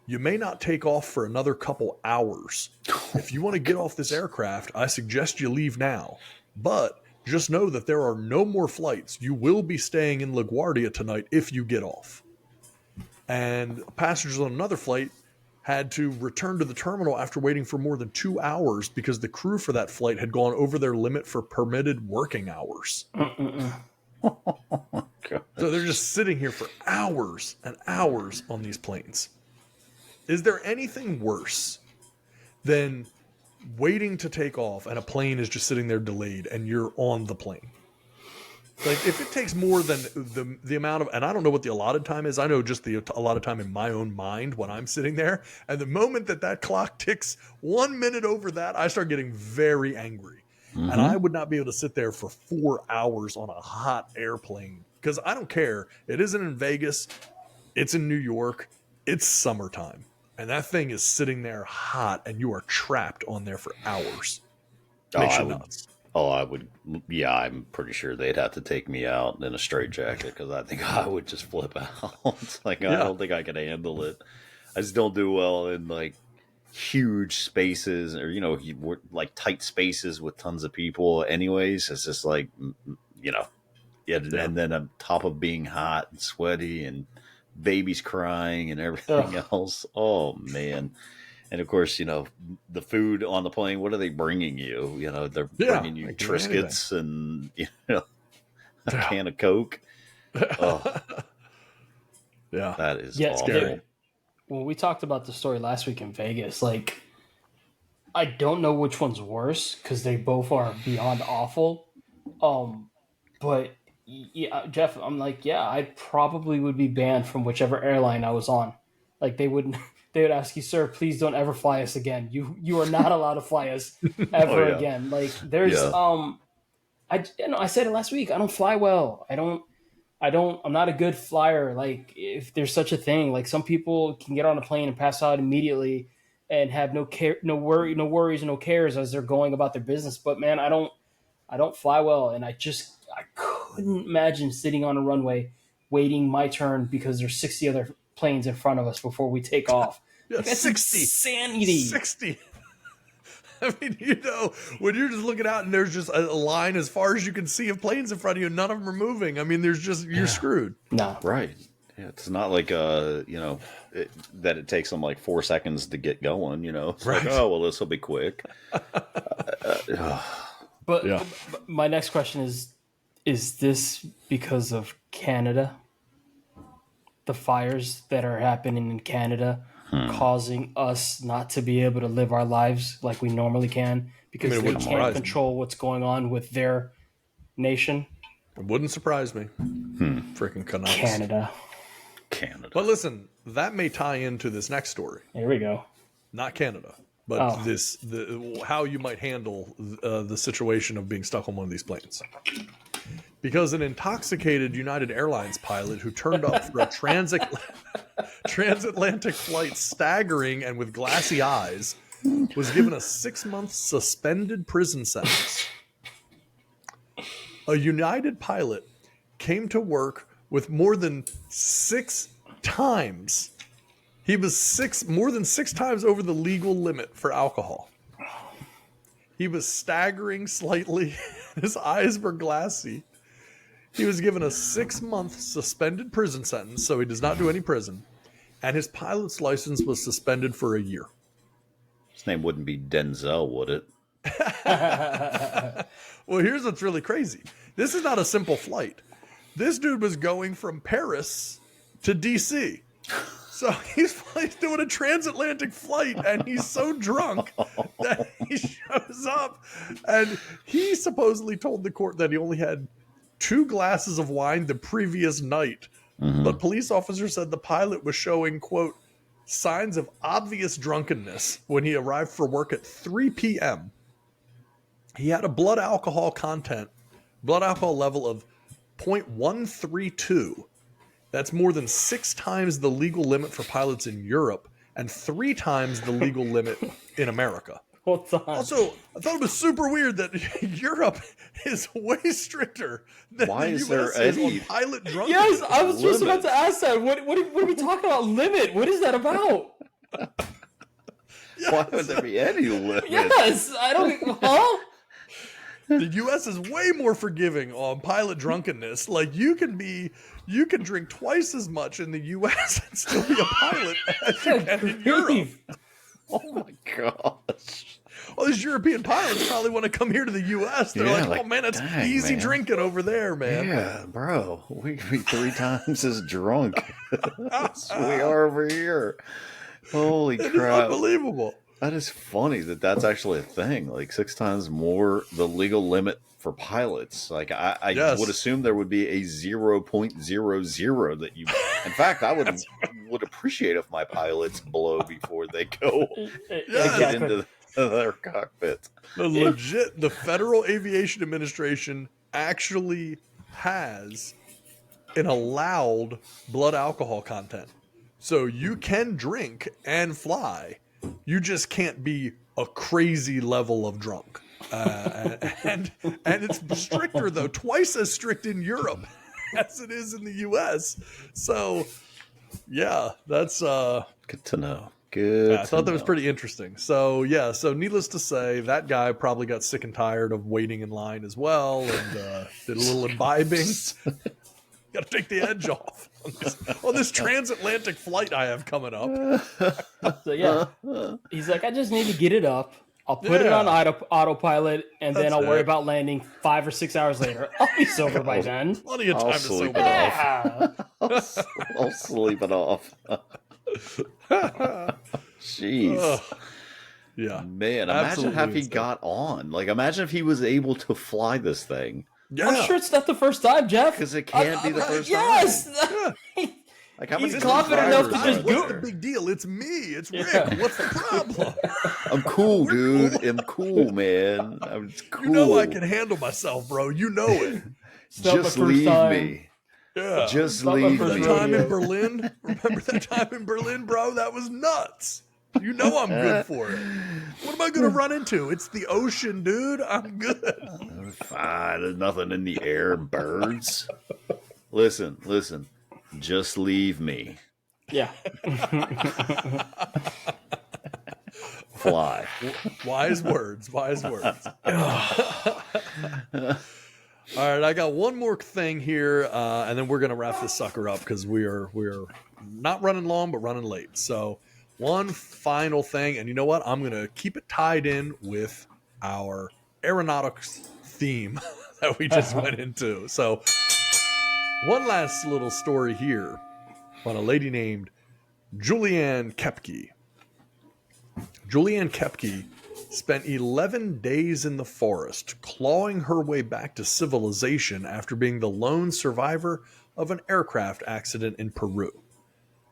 Speaker 1: you may not take off for another couple hours. If you want to get off this aircraft, I suggest you leave now. But just know that there are no more flights. You will be staying in LaGuardia tonight if you get off. And passengers on another flight had to return to the terminal after waiting for more than 2 hours because the crew for that flight had gone over their limit for permitted working hours. So they're just sitting here for hours and hours on these planes. Is there anything worse than waiting to take off and a plane is just sitting there delayed and you're on the plane? Like, if it takes more than the amount of, and I don't know what the allotted time is. I know just the allotted time in my own mind when I'm sitting there. And the moment that clock ticks 1 minute over that, I start getting very angry. Mm-hmm. And I would not be able to sit there for 4 hours on a hot airplane because I don't care. It isn't in Vegas. It's in New York. It's summertime. And that thing is sitting there hot and you are trapped on there for hours. Makes you nuts.
Speaker 2: Oh, I would. Yeah, I'm pretty sure they'd have to take me out in a straitjacket because I think I would just flip out. It's like, I don't think I could handle it. I just don't do well in like huge spaces or, like tight spaces with tons of people anyways. It's just like, and then on top of being hot and sweaty and babies crying and everything else. Oh, man. And of course, the food on the plane, what are they bringing you? They're bringing you Triscuits and, a can of Coke. Oh.
Speaker 1: Yeah.
Speaker 2: That is awful.
Speaker 3: Well, we talked about the story last week in Vegas. Like, I don't know which one's worse because they both are beyond awful. But, yeah, Jeff, I'm like, I probably would be banned from whichever airline I was on. Like, they would ask you, sir, please don't ever fly us again. You are not allowed to fly us ever again. Like, there's I said it last week. I don't fly well. I'm not a good flyer. Like, if there's such a thing, like some people can get on a plane and pass out immediately and have no worries and no cares as they're going about their business. But man, I don't fly well. And I couldn't imagine sitting on a runway waiting my turn because there's 60 other planes in front of us before we take off. That's
Speaker 1: 60.
Speaker 3: Insanity.
Speaker 1: 60. I mean, when you're just looking out and there's just a line as far as you can see of planes in front of you, none of them are moving. I mean, you're screwed.
Speaker 3: No.
Speaker 2: Right. Yeah, it's not like, that it takes them like 4 seconds to get going, It's
Speaker 1: right.
Speaker 2: like, oh, well, this will be quick.
Speaker 3: But my next question is this because of Canada? The fires that are happening in Canada causing us not to be able to live our lives like we normally can because they can't control what's going on with their nation.
Speaker 1: It wouldn't surprise me. Freaking Canucks.
Speaker 3: Canada.
Speaker 1: But listen, that may tie into this next story.
Speaker 3: Here we go.
Speaker 1: Not Canada, but how you might handle the situation of being stuck on one of these planes. Because an intoxicated United Airlines pilot who turned up for a transatlantic flight staggering and with glassy eyes was given a 6-month suspended prison sentence. A United pilot came to work with more than 6 times. He was more than 6 times over the legal limit for alcohol. He was staggering slightly. His eyes were glassy. He was given a 6-month suspended prison sentence, so he does not do any prison. And his pilot's license was suspended for a year.
Speaker 2: His name wouldn't be Denzel, would it?
Speaker 1: Well, here's what's really crazy. This is not a simple flight. This dude was going from Paris to D.C. So he's doing a transatlantic flight, and he's so drunk that he shows up. And he supposedly told the court that he only had 2 glasses of wine the previous night. Mm-hmm. But police officers said the pilot was showing, quote, signs of obvious drunkenness when he arrived for work at 3 p.m. He had a blood alcohol level of 0.132. That's more than 6 times the legal limit for pilots in Europe and 3 times the legal limit in America. Also, I thought it was super weird that Europe is way stricter than the U.S. is on pilot drunkenness.
Speaker 3: Yes, I was just about to ask that. What are we talking about? Limit? What is that about?
Speaker 2: Yes. Why would there be any limit?
Speaker 3: Yes, I don't. Huh?
Speaker 1: The U.S. is way more forgiving on pilot drunkenness. Like you can drink twice as much in the U.S. and still be a pilot as you can in Europe.
Speaker 2: Oh my gosh.
Speaker 1: Well, these European pilots probably want to come here to the U.S. They're like, oh man, it's
Speaker 2: dang,
Speaker 1: easy
Speaker 2: man.
Speaker 1: drinking over there, man.
Speaker 2: Yeah, bro. We could be 3 times as drunk as we are over here. Holy
Speaker 1: It is
Speaker 2: crap.
Speaker 1: unbelievable.
Speaker 2: That is funny that's actually a thing. Like 6 times more the legal limit for pilots. Like I
Speaker 1: Yes.
Speaker 2: would assume there would be a 0.00 that you. In fact, I would appreciate if my pilots blow before they go
Speaker 1: Yes.
Speaker 2: into their cockpit.
Speaker 1: The Federal Aviation Administration actually has an allowed blood alcohol content. So you can drink and fly. You just can't be a crazy level of drunk. And it's stricter, though, twice as strict in Europe as it is in the U.S. So, yeah, that's...
Speaker 2: Good to know. Good.
Speaker 1: I thought that was pretty interesting. So, yeah, so needless to say, that guy probably got sick and tired of waiting in line as well and did a little imbibing. Got to take the edge off on this transatlantic flight I have coming up.
Speaker 3: So yeah, he's like, I just need to get it up. I'll put it on autopilot, and then
Speaker 1: That's
Speaker 3: I'll worry
Speaker 1: it.
Speaker 3: about landing 5 or 6 hours later. I'll be sober by then.
Speaker 1: Plenty of time
Speaker 2: I'll
Speaker 1: to
Speaker 2: sleep
Speaker 1: sober
Speaker 2: it
Speaker 1: up.
Speaker 2: off.
Speaker 3: Yeah.
Speaker 2: I'll sleep it off. Jeez.
Speaker 1: Yeah.
Speaker 2: Man, imagine
Speaker 1: Absolutely
Speaker 2: how he
Speaker 1: insane.
Speaker 2: got on. Like, imagine if he was able to fly this thing.
Speaker 1: Yeah.
Speaker 3: I'm sure it's not the first time, Jeff.
Speaker 2: Because it can't be the first
Speaker 3: yes.
Speaker 2: time. Like, how
Speaker 3: He's
Speaker 2: many
Speaker 3: confident enough to
Speaker 2: drivers
Speaker 3: just
Speaker 2: are
Speaker 3: do
Speaker 1: What's
Speaker 2: there?
Speaker 1: the big deal? It's me. It's Rick.
Speaker 3: Yeah.
Speaker 1: What's the problem?
Speaker 2: I'm cool, dude. I'm cool, man. I'm just cool.
Speaker 1: You know I can handle myself, bro. You know it.
Speaker 3: It's not my
Speaker 2: Just
Speaker 3: first
Speaker 2: leave
Speaker 3: time.
Speaker 2: me.
Speaker 1: Yeah.
Speaker 2: Just
Speaker 3: not my
Speaker 2: leave
Speaker 3: first
Speaker 2: me.
Speaker 1: That time in
Speaker 3: rodeo.
Speaker 1: Berlin? Remember that time in Berlin, bro? That was nuts. You know I'm good for it. What am I going to run into? It's the ocean, dude. I'm good.
Speaker 2: Fine. There's nothing in the air. Birds. Listen. Just leave me.
Speaker 3: Yeah.
Speaker 2: Fly.
Speaker 1: Wise words. All right, I got one more thing here, and then we're gonna wrap this sucker up because we are not running long, but running late. So, one final thing, and you know what? I'm gonna keep it tied in with our aeronautics theme that we just went into. So, one last little story here on a lady named Julianne Kepke. Julianne Kepke spent 11 days in the forest, clawing her way back to civilization after being the lone survivor of an aircraft accident in Peru.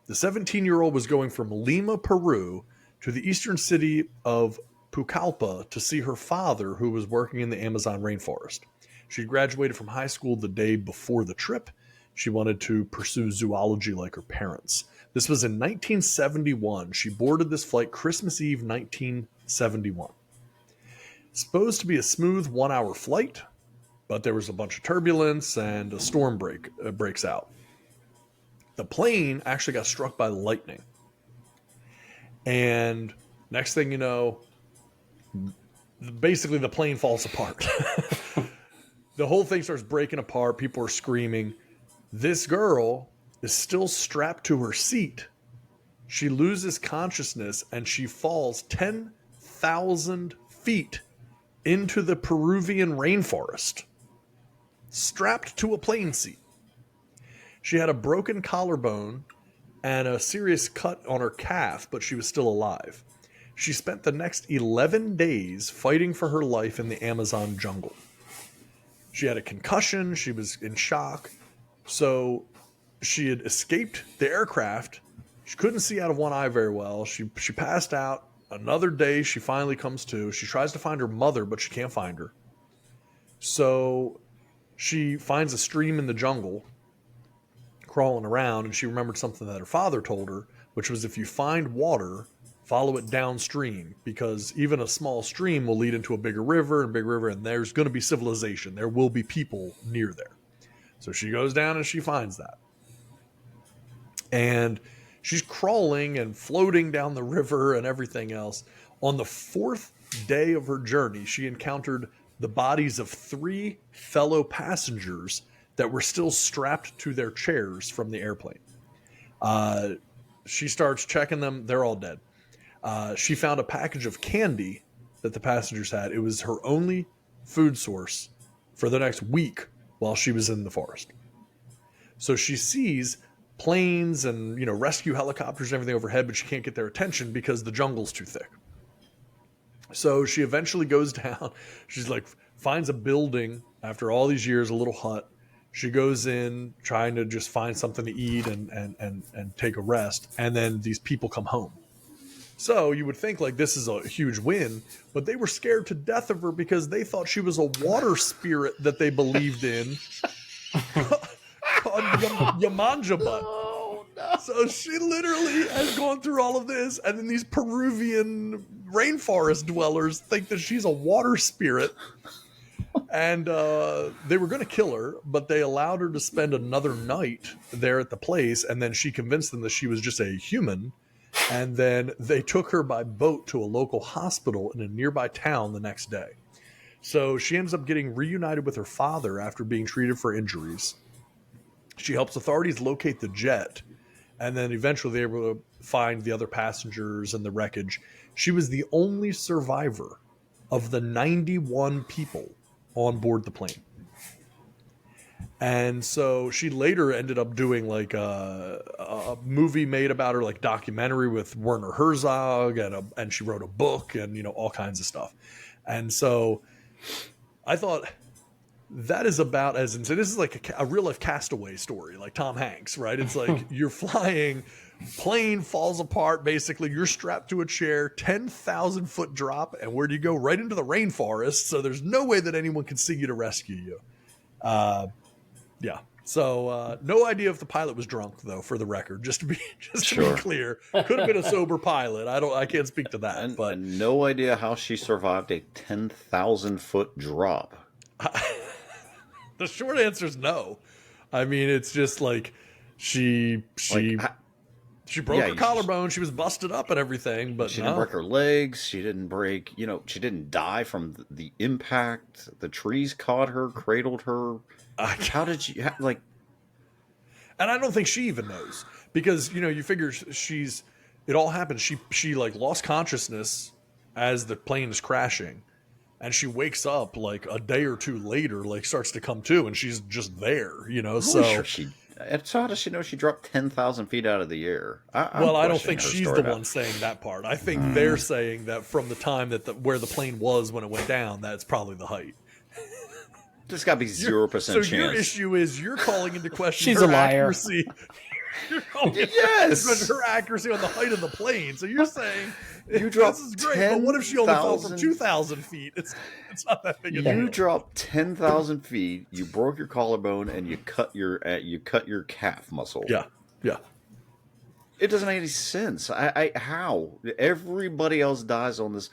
Speaker 1: The 17-year-old was going from Lima, Peru, to the eastern city of Pucallpa to see her father, who was working in the Amazon rainforest. She graduated from high school the day before the trip. She wanted to pursue zoology like her parents. This was in 1971. She boarded this flight Christmas Eve 1971. Supposed to be a smooth 1-hour flight, but there was a bunch of turbulence and a storm breaks out. The plane actually got struck by lightning. And next thing you know, basically the plane falls apart. The whole thing starts breaking apart. People are screaming. This girl is still strapped to her seat. She loses consciousness and she falls 10,000 feet into the Peruvian rainforest, strapped to a plane seat. She had a broken collarbone and a serious cut on her calf, but she was still alive. She spent the next 11 days fighting for her life in the Amazon jungle. She had a concussion. She was in shock. So she had escaped the aircraft. She couldn't see out of one eye very well. She passed out. Another day, she finally comes to. She tries to find her mother, but she can't find her. So she finds a stream in the jungle, crawling around, and she remembered something that her father told her, which was if you find water, follow it downstream, because even a small stream will lead into a bigger river, and there's going to be civilization. There will be people near there. So she goes down and she finds that. And she's crawling and floating down the river and everything else. On the 4th day of her journey, she encountered the bodies of 3 fellow passengers that were still strapped to their chairs from the airplane. She starts checking them. They're all dead. She found a package of candy that the passengers had. It was her only food source for the next week while she was in the forest. So she sees planes and, you know, rescue helicopters and everything overhead, but she can't get their attention because the jungle's too thick. So she eventually goes down. She's like, finds a building after all these years, a little hut. She goes in trying to just find something to eat and take a rest. And then these people come home. So you would think like this is a huge win, but they were scared to death of her because they thought she was a water spirit that they believed in called Yamanjabut.
Speaker 2: Oh, no.
Speaker 1: So she literally has gone through all of this, and then these Peruvian rainforest dwellers think that she's a water spirit. And they were going to kill her, but they allowed her to spend another night there at the place, and then she convinced them that she was just a human. And then they took her by boat to a local hospital in a nearby town the next day. So she ends up getting reunited with her father after being treated for injuries. She helps authorities locate the jet, and then eventually they were able to find the other passengers and the wreckage. She was the only survivor of the 91 people on board the plane. And so she later ended up doing like a movie made about her, like documentary with Werner Herzog, and she wrote a book and, you know, all kinds of stuff. And so I thought that is about as insane. This is like a real life Castaway story, like Tom Hanks, right? It's like you're flying, plane falls apart. Basically, you're strapped to a chair, 10,000 foot drop. And where do you go? Right into the rainforest. So there's no way that anyone can see you to rescue you. Yeah. So no idea if the pilot was drunk, though, for the record, just to be clear. Could have been a sober pilot. I can't speak to that. But
Speaker 2: no idea how she survived a 10,000 foot drop.
Speaker 1: The short answer is no. I mean, it's just like she broke her collarbone. She was busted up and everything, but
Speaker 2: she didn't break her legs. She didn't break, you know, she didn't die from the impact. The trees caught her, cradled her. How did she like?
Speaker 1: And I don't think she even knows because, you know, you figure it all happened. She like lost consciousness as the plane is crashing, and she wakes up like a day or two later, like starts to come to, and she's just there, you know. So
Speaker 2: how does she know she dropped 10,000 feet out of the air?
Speaker 1: I don't think she's the one saying that part. I think they're saying that from the time that where the plane was when it went down, that's probably the height.
Speaker 2: There's got to be 0% chance.
Speaker 1: So your issue is you're calling into question
Speaker 3: She's
Speaker 1: her
Speaker 3: a liar.
Speaker 1: accuracy. You're calling into question her accuracy on the height of the plane. So you're saying
Speaker 2: you dropped
Speaker 1: this is great, but what if she only fell from 2,000 feet? It's not that big a deal.
Speaker 2: You dropped 10,000 feet. You broke your collarbone and you cut your calf muscle.
Speaker 1: Yeah.
Speaker 2: It doesn't make any sense. How? Everybody else dies on this.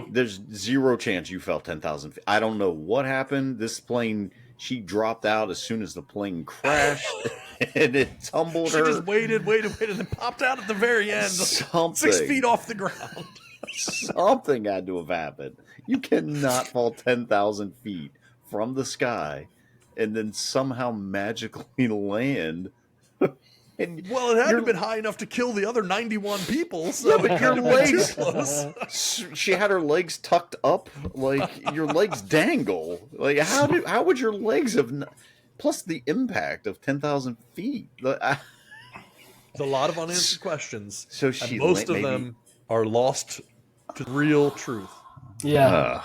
Speaker 2: There's 0 chance you fell 10,000 feet. I don't know what happened. This plane, she dropped out as soon as the plane crashed, and it tumbled her.
Speaker 1: She just waited, and then popped out at the very end.
Speaker 2: Something.
Speaker 1: 6 feet off the ground.
Speaker 2: Something had to have happened. You cannot fall 10,000 feet from the sky and then somehow magically land.
Speaker 1: Well, it had to have been high enough to kill the other 91 people. So
Speaker 2: yeah, but your legs,
Speaker 1: close.
Speaker 2: She had her legs tucked up, like your legs dangle. Like how would your legs have? Plus the impact of 10,000 feet.
Speaker 1: There's a lot of unanswered questions.
Speaker 2: So
Speaker 1: most of them are lost to real truth.
Speaker 3: Yeah.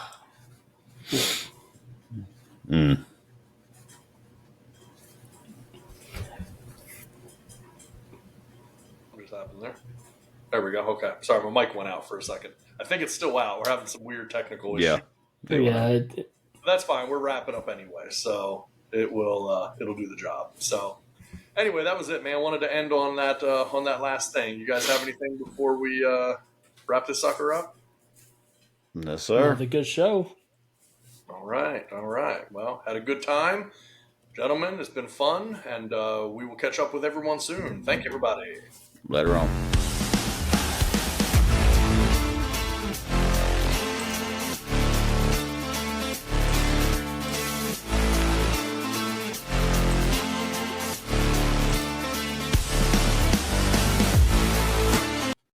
Speaker 1: There we go. Okay. Sorry, my mic went out for a second. I think it's still out. We're having some weird technical issues.
Speaker 3: Yeah.
Speaker 1: That's fine. We're wrapping up anyway, so it'll do the job. So anyway, that was it, man. I wanted to end on that last thing. You guys have anything before we wrap this sucker up?
Speaker 2: No, sir.
Speaker 3: Another good show.
Speaker 1: All right. Well, had a good time. Gentlemen, it's been fun, and we will catch up with everyone soon. Thank you, everybody.
Speaker 2: Later on.